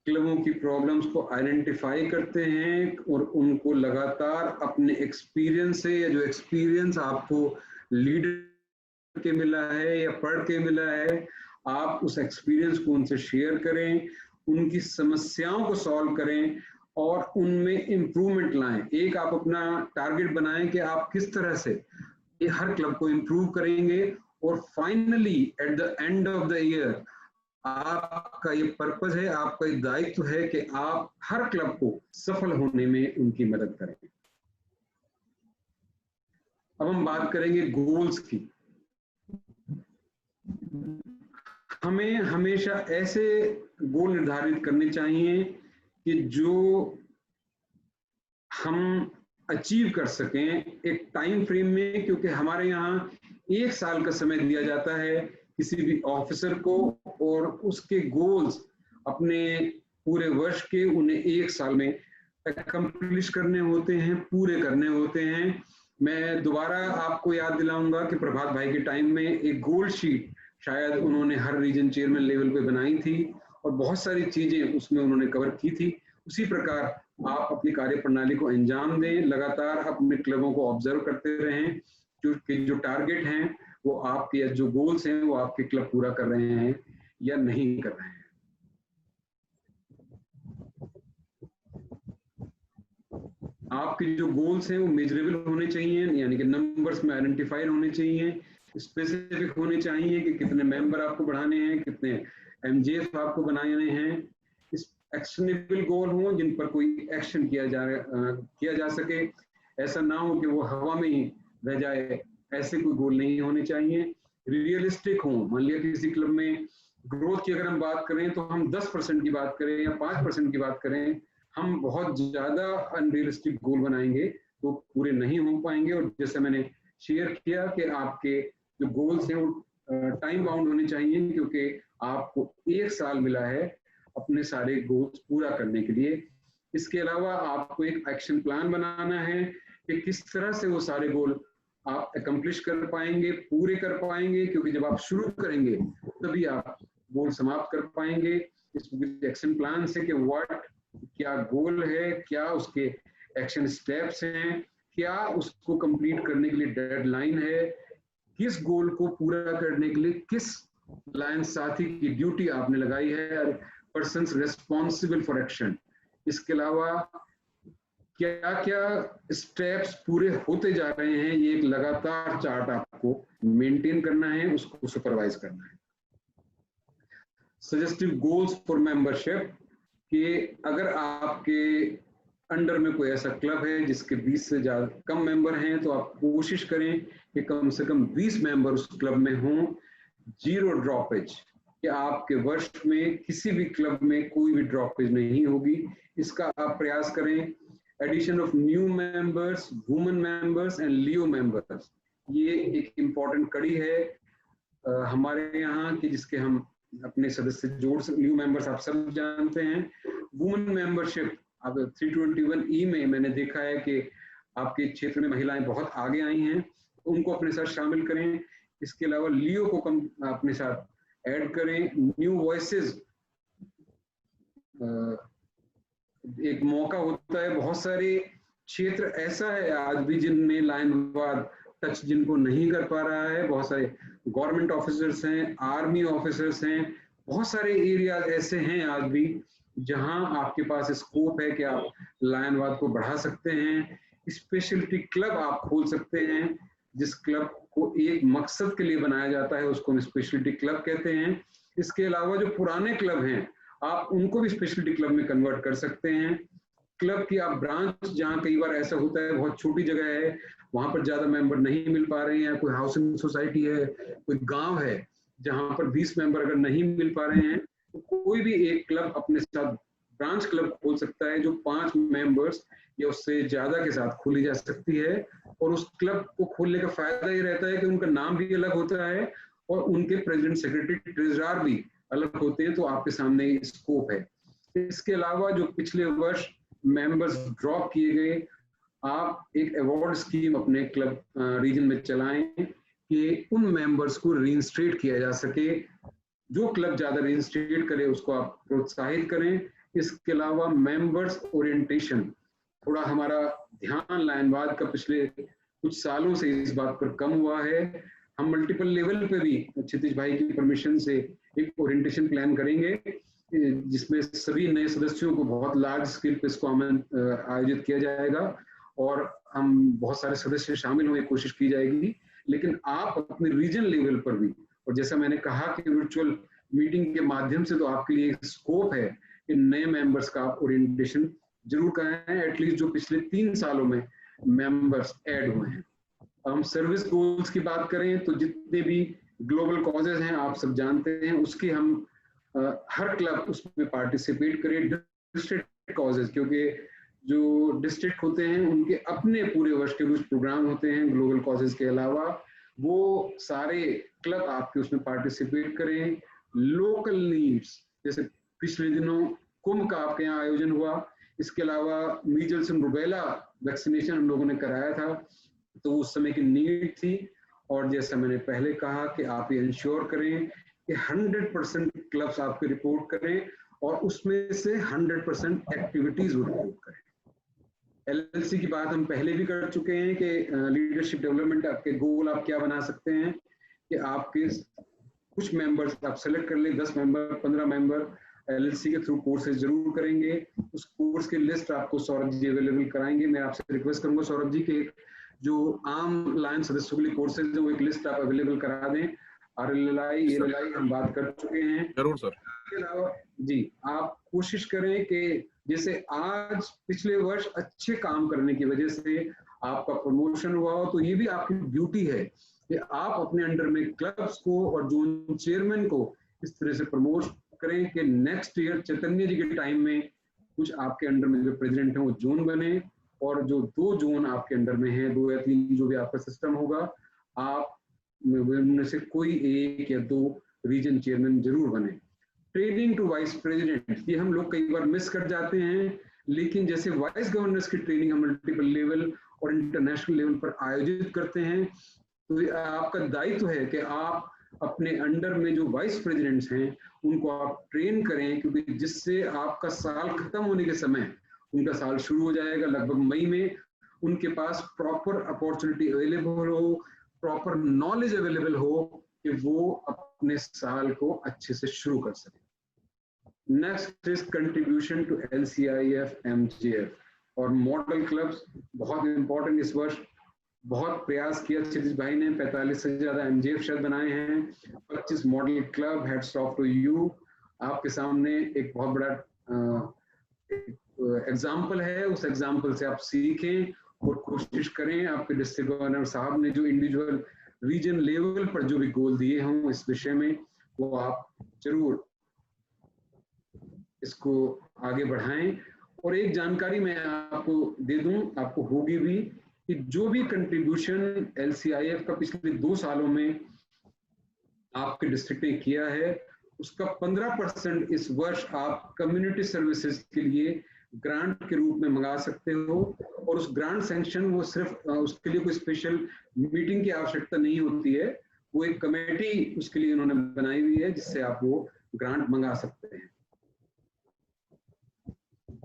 A: क्लबों की प्रॉब्लम्स को आइडेंटिफाई करते हैं और उनको लगातार अपने एक्सपीरियंस से, या जो एक्सपीरियंस आपको लीडर के मिला है या पढ़ के मिला है, आप उस एक्सपीरियंस को उनसे शेयर करें, उनकी समस्याओं को सॉल्व करें और उनमें इम्प्रूवमेंट लाएं। एक आप अपना टारगेट बनाएं कि आप किस तरह से ये हर क्लब को इम्प्रूव करेंगे, और finally at the end of the year आपका ये पर्पस है, आपका ये दायित्व है कि आप हर क्लब को सफल होने में उनकी मदद करें। अब हम बात करेंगे गोल्स की। हमें हमेशा ऐसे गोल निर्धारित करने चाहिए कि जो हम अचीव कर सकें एक टाइम फ्रेम में, क्योंकि हमारे यहाँ 1 साल का समय दिया जाता है किसी भी ऑफिसर को, और उसके गोल्स अपने पूरे वर्ष के उन्हें 1 साल में अकम्प्लिश करने होते हैं, पूरे करने होते हैं। मैं दोबारा आपको याद दिलाऊंगा कि प्रभात भाई के टाइम में एक गोल शीट शायद उन्होंने हर रीजन चेयरमैन लेवल पे बनाई थी, और बहुत सारी चीजें उसमें उन्होंने कवर की थी। उसी प्रकार आप अपनी कार्य प्रणाली को अंजाम दें, लगातार अपने क्लबों को ऑब्जर्व करते रहें, जो टारगेट हैं वो आपके, जो गोल्स हैं वो आपके क्लब पूरा कर रहे हैं या नहीं कर रहे हैं। आपके जो गोल्स हैं वो मेजरेबल होने चाहिए, यानी कि नंबर्स में आइडेंटिफाइड होने चाहिए, स्पेसिफिक होने चाहिए कि कितने मेंबर आपको बढ़ाने हैं, कितने एमजेएफ आपको बनाने हैं। एक्शनेबल गोल हो जिन पर कोई एक्शन किया जा सके। ऐसा ना हो कि वो हवा में ही रह जाए, ऐसे कोई गोल नहीं होने चाहिए। रियलिस्टिक हो। मान लिया किसी क्लब में ग्रोथ की अगर हम बात करें तो हम 10% की बात करें या 5% की बात करें, हम बहुत ज्यादा अनरियलिस्टिक गोल बनाएंगे तो पूरे नहीं हो पाएंगे। और जैसे मैंने शेयर किया कि आपके जो गोल्स हैं वो टाइम बाउंड होने चाहिए, क्योंकि आपको 1 साल मिला है अपने सारे गोल्स पूरा करने के लिए। इसके अलावा आपको एक एक्शन प्लान बनाना है कि किस तरह से वो सारे गोल आप अकम्प्लिश कर पाएंगे, पूरे कर पाएंगे, क्योंकि जब आप शुरू करेंगे तभी आप गोल समाप्त कर पाएंगे। इस एक्शन प्लान से कि व्हाट, क्या गोल है, क्या उसके एक्शन स्टेप्स हैं, क्या उसको कंप्लीट करने के लिए डेडलाइन है, किस गोल को पूरा करने के लिए किस लाइन साथी की ड्यूटी आपने लगाई है, पर्सन्स रेस्पॉन्सिबल फॉर एक्शन। इसके अलावा क्या क्या स्टेप्स पूरे होते जा रहे हैं, ये एक लगातार चार्ट आपको मेंटेन करना है, उसको सुपरवाइज करना है। सजेस्टिव गोल्स फॉर मेंबरशिप, कि अगर आपके अंडर में कोई ऐसा क्लब है जिसके 20 से ज्यादा कम मेंबर हैं, तो आप कोशिश करें कि कम से कम 20 मेंबर उस क्लब में हों। 0 ड्रॉपेज, कि आपके वर्ष में किसी भी क्लब में कोई भी ड्रॉपेज नहीं होगी, इसका आप प्रयास करें। Addition of new members, women members and Leo members, ये एक इम्पॉर्टेंट कड़ी है हमारे यहाँ की, जिसके हम अपने सदस्य जोड़ सकते। न्यू मेंबर्स आप सब जानते हैं। वुमेन मेंबरशिप, अब 321E में मैंने देखा है कि आपके क्षेत्र में महिलाएं बहुत आगे आई हैं, उनको अपने साथ शामिल करें। इसके अलावा लियो को अपने साथ ऐड करें। न्यू वॉइसेस एक मौका होता है। बहुत सारे क्षेत्र ऐसा है आज भी जिनमें लाइनवार टच जिनको नहीं कर पा रहा है। बहुत सारे गवर्नमेंट ऑफिसर्स हैं, आर्मी ऑफिसर्स हैं, बहुत सारे एरियाज ऐसे हैं आज भी जहां आपके पास स्कोप है कि आप लायनवाद को बढ़ा सकते हैं। स्पेशलिटी क्लब आप खोल सकते हैं, जिस क्लब को एक मकसद के लिए बनाया जाता है उसको हम स्पेशलिटी क्लब कहते हैं। इसके अलावा जो पुराने क्लब हैं आप उनको भी स्पेशलिटी क्लब में कन्वर्ट कर सकते हैं। क्लब की आप ब्रांच, जहाँ कई बार ऐसा होता है बहुत छोटी जगह है, वहां पर ज्यादा मेंबर नहीं मिल पा रहे हैं, कोई हाउसिंग सोसाइटी है, कोई गांव है जहां पर 20 मेंबर अगर नहीं मिल पा रहे हैं, तो कोई भी एक क्लब अपने साथ ब्रांच क्लब खोल सकता है जो 5 मेंबर्स या उससे ज्यादा के साथ खोली जा सकती है। और उस क्लब को खोलने का फायदा ये रहता है कि उनका नाम भी अलग होता है और उनके प्रेसिडेंट, सेक्रेटरी, ट्रेजरर भी अलग होते हैं, तो आपके सामने स्कोप है। इसके अलावा जो पिछले वर्ष मेंबर्स ड्रॉप किए गए, आप एक अवार्ड स्कीम अपने क्लब रीजन में चलाएं कि उन मेंबर्स को रीइंस्टेट किया जा सके। जो क्लब ज्यादा रीइंस्टेट करे उसको आप प्रोत्साहित करें। इसके अलावा मेंबर्स ओरिएंटेशन, थोड़ा हमारा ध्यान लाइनवाद का पिछले कुछ सालों से इस बात पर कम हुआ है। हम मल्टीपल लेवल पे भी क्षितिज भाई की परमिशन से एक ओरिएंटेशन प्लान करेंगे जिसमें सभी नए सदस्यों को बहुत लार्ज स्केल पे इसको आयोजित किया जाएगा और हम बहुत सारे सदस्य शामिल होने की कोशिश की जाएगी। लेकिन आप अपने रीजन लेवल पर भी, और जैसा मैंने कहा कि वर्चुअल मीटिंग के माध्यम से तो आपके लिए स्कोप है कि नए मेंबर्स का आप ओरिएंटेशन जरूर कराएं, एटलीस्ट जो पिछले 3 सालों में मेंबर्स ऐड हुए हैं। हम सर्विस गोल्स की बात करें तो जितने भी ग्लोबल कॉजेज हैं आप सब जानते हैं, उसके हम हर क्लब उसमें पार्टिसिपेट करें। डिस्ट्रिक्ट कॉजेज, क्योंकि जो डिस्ट्रिक्ट होते हैं उनके अपने पूरे वर्ष के कुछ प्रोग्राम होते हैं ग्लोबल कॉजेज के अलावा, वो सारे क्लब आपके उसमें पार्टिसिपेट करें। लोकल नीड्स, जैसे पिछले दिनों कुंभ का आपके यहाँ आयोजन हुआ, इसके अलावा मीजल्स एंड रुबेला वैक्सीनेशन हम लोगों ने कराया था, तो उस समय की नीड थी। और जैसा मैंने पहले कहा कि आप ये इंश्योर करें कि 100% क्लब्स आपके रिपोर्ट करें और उसमें से 100% एक्टिविटीज रिपोर्ट करें। एलएलसी की बात हम पहले भी कर चुके हैं कि लीडरशिप डेवलपमेंट आपके गोल आप क्या बना सकते हैं कि आपके कुछ मेंबर्स आप सेलेक्ट कर ले, 10 मेंबर, 15 मेंबर एलएलसी के थ्रू कोर्सेज जरूर करेंगे। उस कोर्स की लिस्ट आपको सौरभ जी अवेलेबल कराएंगे। मैं आपसे रिक्वेस्ट करूंगा सौरभ जी के जो आम लाइन सदस्यों के लिए कोर्सेज है वो एक लिस्ट आप अवेलेबल करा दें। आरएलएलआई, एएलएलआई हम बात कर चुके हैं।
B: जरूर सर।
A: इसके अलावा जी आप कोशिश करें कि जैसे आज पिछले वर्ष अच्छे काम करने की वजह से आपका प्रमोशन हुआ हो, तो ये भी आपकी ड्यूटी है कि आप अपने अंडर में क्लब्स को और जोन चेयरमैन को इस तरह से प्रमोट करें कि नेक्स्ट ईयर चैतन्य जी के टाइम में कुछ आपके अंडर में जो प्रेसिडेंट है वो जोन बने, और जो 2 जोन आपके अंडर में है, 2 या 3 जो भी आपका सिस्टम होगा, आप उनमें से कोई 1 या 2 रीजन चेयरमैन जरूर बने। ट्रेनिंग टू वाइस प्रेसिडेंट, ये हम लोग कई बार मिस कर जाते हैं, लेकिन जैसे वाइस गवर्नर्स की ट्रेनिंग हम मल्टीपल लेवल और इंटरनेशनल लेवल पर आयोजित करते हैं, तो आपका दायित्व है कि आप अपने अंडर में जो वाइस प्रेसिडेंट्स हैं उनको आप ट्रेन करें, क्योंकि जिससे आपका साल खत्म होने के समय उनका साल शुरू हो जाएगा लगभग मई में, उनके पास प्रॉपर अपॉर्चुनिटी अवेलेबल हो, प्रॉपर नॉलेज अवेलेबल हो कि वो अपने साल को अच्छे से शुरू कर सके। Next is contribution to LCIF, MGF और मॉडल क्लब्स, बहुत इंपॉर्टेंट। इस वर्ष बहुत प्रयास किया क्षितिज भाई ने, 45 से ज्यादा एमजीएफ शब्द बनाए हैं, 25 model club. Heads off to you. आपके सामने एक बहुत बड़ा एग्जाम्पल है, उस एग्जाम्पल से आप सीखें और कोशिश करें आपके डिस्ट्रिक्ट गवर्नर साहब ने जो इंडिविजुअल रीजन लेवल पर जो भी गोल दिए हों इस विषय में, वो आप जरूर इसको आगे बढ़ाएं। और एक जानकारी मैं आपको दे दूं, आपको होगी भी, कि जो भी कंट्रीब्यूशन एलसीआईएफ का पिछले 2 सालों में आपके डिस्ट्रिक्ट ने किया है, उसका 15% इस वर्ष आप कम्युनिटी सर्विसेज के लिए ग्रांट के रूप में मंगा सकते हो। और उस ग्रांट सैंक्शन वो सिर्फ उसके लिए कोई स्पेशल मीटिंग की आवश्यकता नहीं होती है, वो एक कमेटी उसके लिए उन्होंने बनाई हुई है जिससे आप वो ग्रांट मंगा सकते हैं।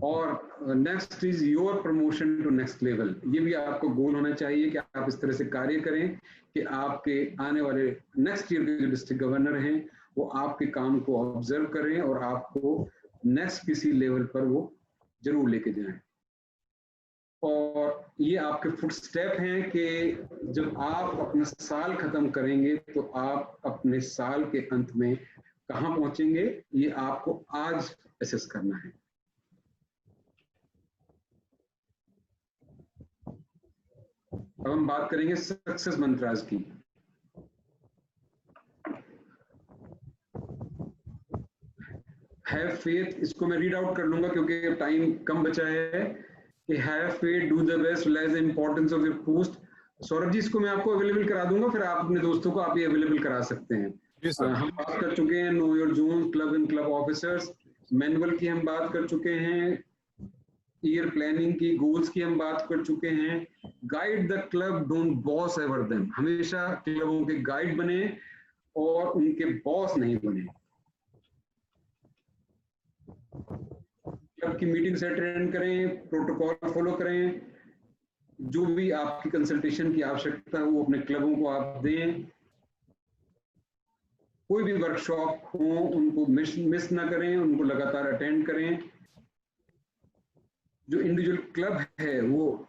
A: और next is your promotion to next level, ये भी आपको गोल होना चाहिए कि आप इस तरह से कार्य करें कि आपके आने वाले नेक्स्ट ईयर के जो डिस्ट्रिक्ट गवर्नर हैं वो आपके काम को ऑब्जर्व करें और आपको नेक्स्ट किसी लेवल पर वो जरूर लेके जाएं। और ये आपके फुट स्टेप हैं कि जब आप अपना साल खत्म करेंगे तो आप अपने साल के अंत में कहाँ पहुंचेंगे, ये आपको आज एसेस करना है। अब हम बात करेंगे सक्सेस मंत्रास की। हैव फेथ, इसको मैं रीड आउट कर लूंगा क्योंकि टाइम कम बचा है। कि have faith, do the best, realise the importance of your post. Saurabh ji इसको मैं आपको अवेलेबल करा दूंगा, फिर आप अपने दोस्तों को आप ये अवेलेबल करा सकते हैं।
B: जी सर।
A: हम बात कर चुके हैं know your zone, club and club officers, manual की हम बात कर चुके हैं, ईयर प्लानिंग की, गोल्स की हम बात कर चुके हैं। Guide the club, don't boss ever them, हमेशा क्लबों के गाइड बने और उनके बॉस नहीं बने। क्लब की मीटिंग से अटेंड करें, प्रोटोकॉल फॉलो करें, जो भी आपकी कंसल्टेशन की आवश्यकता है वो अपने क्लबों को आप दें। कोई भी वर्कशॉप हो उनको मिस ना करें, उनको लगातार अटेंड करें। जो इंडिविजुअल क्लब है वो,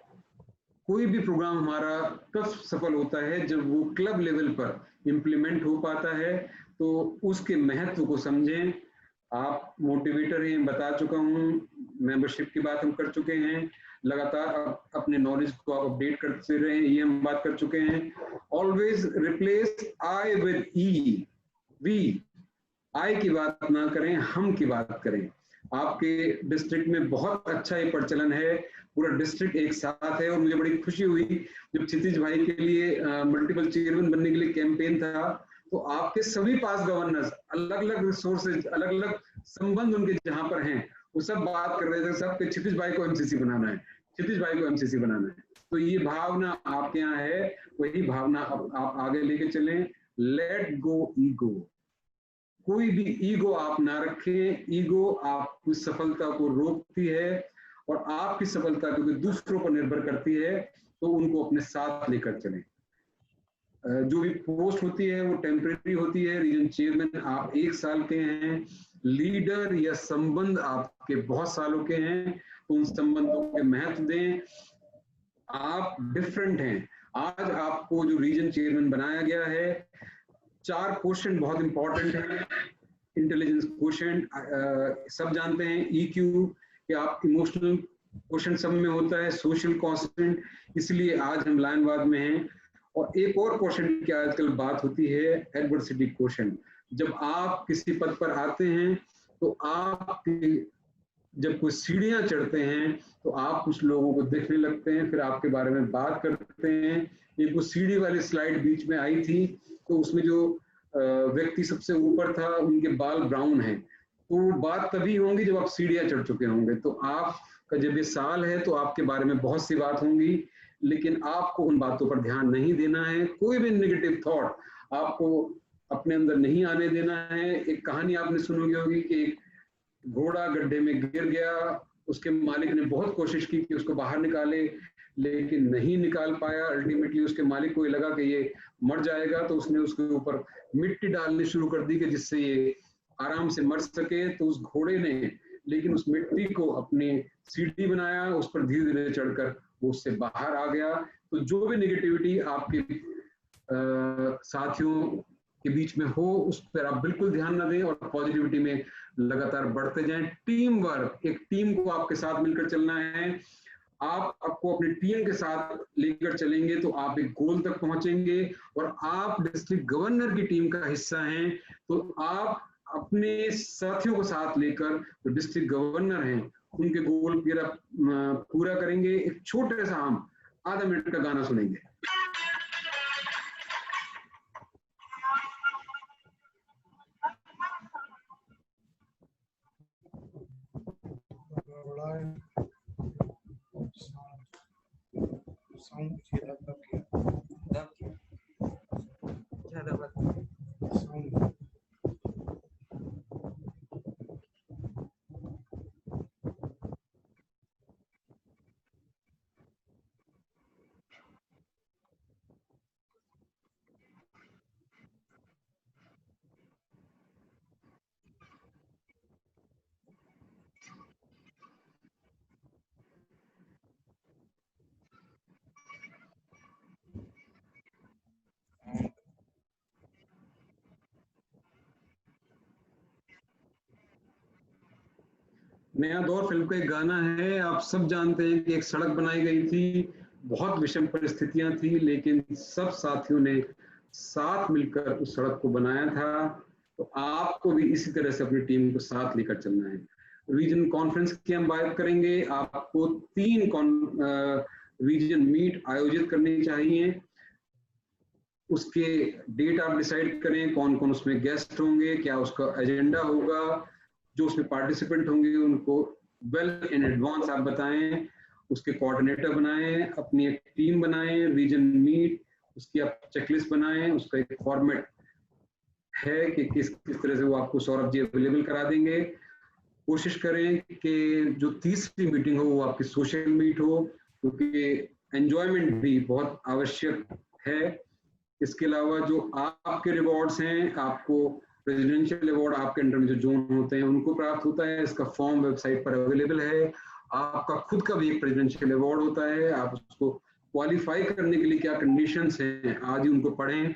A: कोई भी प्रोग्राम हमारा तब सफल होता है जब वो क्लब लेवल पर इम्प्लीमेंट हो पाता है, तो उसके महत्व को समझें। आप मोटिवेटर हैं, बता चुका हूं, मेंबरशिप की बात हम कर चुके हैं, लगातार अपने नॉलेज को आप अपडेट करते रहें, ये हम बात कर चुके हैं। Always replace I with E, V, I की बात ना करें, हम की बात करें। आपके डिस्ट्रिक्ट में बहुत अच्छा ये प्रचलन है, पूरा डिस्ट्रिक्ट एक साथ है। और मुझे बड़ी खुशी हुई जब क्षितिज भाई के लिए मल्टीपल चेयरमैन बनने के लिए कैंपेन था, तो आपके सभी पास गवर्नर्स, अलग अलग रिसोर्सेज, अलग अलग संबंध उनके जहां पर हैं, वो सब बात कर रहे थे, सब के क्षितिज भाई को एमसीसी बनाना है, क्षितिज भाई को एमसीसी बनाना है। तो ये भावना आपके यहाँ है, वही भावना आप आगे लेके चलें। लेट गो ईगो, कोई भी ईगो आप ना रखें। ईगो आपकी सफलता को रोकती है, और आपकी सफलता क्योंकि दूसरों पर निर्भर करती है, तो उनको अपने साथ लेकर चलें। जो भी पोस्ट होती है वो टेम्परेरी होती है। रीजन चेयरमैन आप 1 साल के हैं, लीडर या संबंध आपके बहुत सालों के हैं, तो उन संबंधों के महत्व दें। आप डिफरेंट हैं। आज आपको जो रीजन चेयरमैन बनाया गया है, 4 क्वेश्चन बहुत इंपॉर्टेंट है। इंटेलिजेंस क्वेश्चन सब जानते हैं, ईक्यू कि आप इमोशनल क्वेश्चन सब में होता है, सोशल क्वेश्चन, इसलिए आज हम लाइनवाद में हैं। और एक और क्वेश्चन की आजकल बात होती है, एडवर्सिटी क्वेश्चन। जब आप किसी पद पर आते हैं तो आप जब कोई सीढ़ियां चढ़ते हैं तो आप कुछ लोगों को देखने लगते हैं, फिर आपके बारे में बात करते हैं। एक वो सीढ़ी वाली स्लाइड बीच में आई थी, तो उसमें जो व्यक्ति सबसे ऊपर था उनके बाल ब्राउन हैं, तो बात तभी होंगी जब आप सीढ़ियां चढ़ चुके होंगे। तो आपका जब ये साल है तो आपके बारे में बहुत सी बात होंगी, लेकिन आपको उन बातों पर ध्यान नहीं देना है। कोई भी नेगेटिव थॉट आपको अपने अंदर नहीं आने देना है। एक कहानी आपने सुनी होगी कि एक घोड़ा गड्ढे में गिर गया, उसके मालिक ने बहुत कोशिश की कि उसको बाहर निकाले, लेकिन नहीं निकाल पाया। अल्टीमेटली उसके मालिक को ये लगा कि ये मर जाएगा, तो उसने उसके ऊपर मिट्टी डालनी शुरू कर दी कि जिससे ये आराम से मर सके। तो उस घोड़े ने लेकिन उस मिट्टी को अपनी सीढ़ी बनाया, उस पर धीरे धीरे चढ़कर वो उससे बाहर आ गया। तो जो भी नेगेटिविटी आपके साथियों के बीच में हो, उस पर आप बिल्कुल ध्यान न दें और पॉजिटिविटी में लगातार बढ़ते जाएं। टीम वर्क, एक टीम को आपके साथ मिलकर चलना है। आपको अपनी टीम के साथ लेकर चलेंगे तो आप एक गोल तक पहुंचेंगे। और आप डिस्ट्रिक्ट गवर्नर की टीम का हिस्सा हैं, तो आप अपने साथियों को साथ लेकर जो डिस्ट्रिक्ट गवर्नर हैं उनके गोल पूरा करेंगे। एक छोटे सा हम आधा मिनट का गाना सुनेंगे। नया दौर फिल्म का एक गाना है, आप सब जानते हैं कि एक सड़क बनाई गई थी, बहुत विषम परिस्थितियां थी, लेकिन सब साथियों ने साथ मिलकर उस सड़क को बनाया था। तो आपको भी इसी तरह से अपनी टीम को साथ लेकर चलना है। रीजन कॉन्फ्रेंस की हम बात करेंगे। आपको 3 रीजन मीट आयोजित करनी चाहिए। उसके डेट आप डिसाइड करें, कौन कौन उसमें गेस्ट होंगे, क्या उसका एजेंडा होगा, जो उसमें पार्टिसिपेंट होंगे उनको वेल इन एडवांस आप बताएं, उसके कोऑर्डिनेटर बनाएं, अपनी एक टीम बनाएं, रीजन मीट उसकी आप चेकलिस्ट बनाएं, उसका एक फॉर्मेट है कि किस किस तरह से वो आपको सौरभ जी अवेलेबल करा देंगे। कोशिश करें कि जो तीसरी मीटिंग हो वो आपकी सोशल मीट हो, क्योंकि एंजॉयमेंट भी बहुत आवश्यक है। इसके अलावा जो आपके रिवॉर्ड्स हैं, आपको प्रेसिडेंशियल अवार्ड आपके अंडर में जो जोन होते हैं उनको प्राप्त होता है। इसका फॉर्म वेबसाइट पर अवेलेबल है। आपका खुद का भी एक प्रेसिडेंशियल अवार्ड होता है। आप उसको क्वालिफाई करने के लिए क्या कंडीशंस हैं आज ही उनको पढ़ें।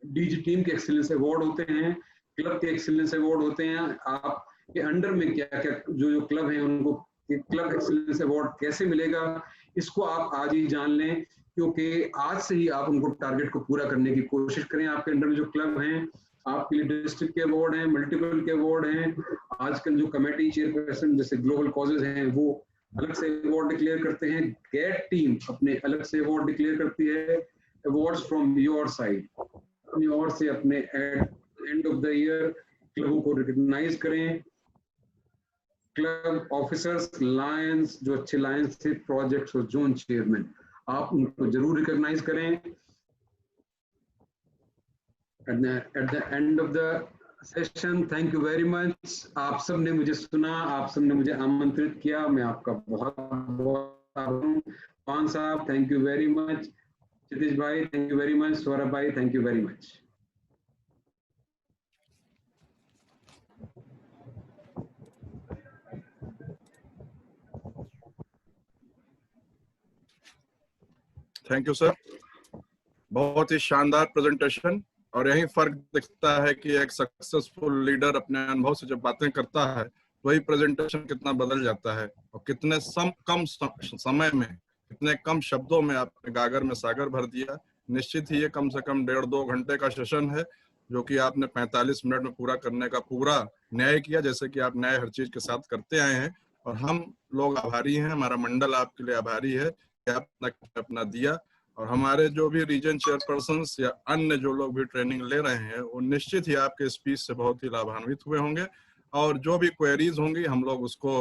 A: डीजी टीम के एक्सीलेंस अवार्ड होते हैं, क्लब के एक्सीलेंस अवार्ड होते हैं। आप के अंडर में क्या क्या जो क्लब हैं उनको क्लब एक्सीलेंस अवार्ड कैसे मिलेगा, इसको आप आज ही जान लें, क्योंकि आज से ही आप उनको टारगेट को पूरा करने की कोशिश करें। आपके अंडर में जो क्लब हैं, आपके लिए डिस्ट्रिक्ट के अवार्ड हैं, मल्टीपल के अवार्ड हैं। आजकल जो कमेटी चेयरपर्सन जैसे ग्लोबल कॉजेज हैं वो अलग से अवार्ड डिक्लेयर करते हैं। गेट टीम अपने अलग से अवार्ड डिक्लेयर करती है। अवार्ड्स फ्रॉम योर साइड, अपनी ओर से अपने एंड ऑफ द ईयर क्लबों को रिकॉग्नाइज करें। क्लब ऑफिसर्स, लायंस, जो अच्छे लायंस थे, प्रोजेक्ट्स और जोन चेयरमैन, आप उनको जरूर रिकॉग्नाइज करें। At the end of the session, thank you very much. आप सब ने मुझे सुना, आप सब ने मुझे आमंत्रित किया, मैं आपका बहुत बहुत आभारी हूं। पान साहब thank you very much, Kshitij भाई thank you very much, Saurabh भाई thank you very much.
B: Thank you sir, बहुत ही शानदार प्रेजेंटेशन। और यही फर्क दिखता है कि एक सक्सेसफुल लीडर अपने अनुभव से जब बातें करता है वही प्रेजेंटेशन कितना बदल जाता है, और कितने कम समय में, कितने कम शब्दों में आपने गागर में सागर भर दिया। निश्चित ही ये कम से कम 1.5-2 घंटे का सेशन है, जो कि आपने 45 मिनट में पूरा करने का पूरा न्याय किया, जैसे कि आप न्याय हर चीज के साथ करते आए हैं। और हम लोग आभारी हैं, हमारा मंडल आपके लिए आभारी है कि आपने अपना दिया। और हमारे जो भी रीजन चेयरपर्सन या अन्य जो लोग भी ट्रेनिंग ले रहे हैं वो निश्चित ही आपके स्पीच से बहुत ही लाभान्वित हुए होंगे। और जो भी क्वेरीज होंगी हम लोग उसको,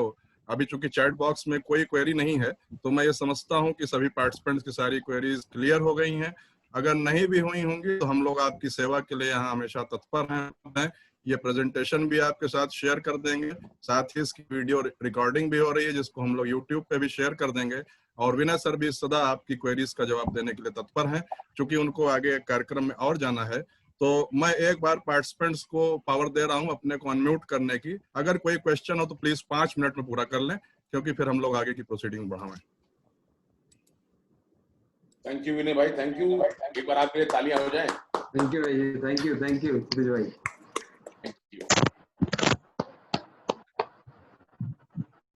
B: अभी चूंकि चैट बॉक्स में कोई क्वेरी नहीं है तो मैं ये समझता हूँ कि सभी पार्टिसिपेंट्स की सारी क्वेरीज क्लियर हो गई हैं। अगर नहीं भी हुई होंगी तो हम लोग आपकी सेवा के लिए यहाँ हमेशा तत्पर हैं। ये प्रेजेंटेशन भी आपके साथ शेयर कर देंगे, साथ ही इसकी वीडियो रिकॉर्डिंग भी हो रही है जिसको हम लोग यूट्यूब पे भी शेयर कर देंगे। और विनय सर भी सदा आपकी क्वेरीज का जवाब देने के लिए तत्पर हैं, क्योंकि उनको आगे कार्यक्रम में और जाना है। तो मैं एक बार पार्टिसिपेंट्स को पावर दे रहा हूं अपने को अनम्यूट करने की। अगर कोई क्वेश्चन हो तो प्लीज 5 मिनट में पूरा कर लें, क्योंकि फिर हम लोग आगे की प्रोसीडिंग बढ़ाएं।
C: थैंक यू विनय भाई, थैंक यू। एक बार आपके लिए तालियां हो जाए।
A: थैंक यू भाई, थैंक यू क्षितिज भाई।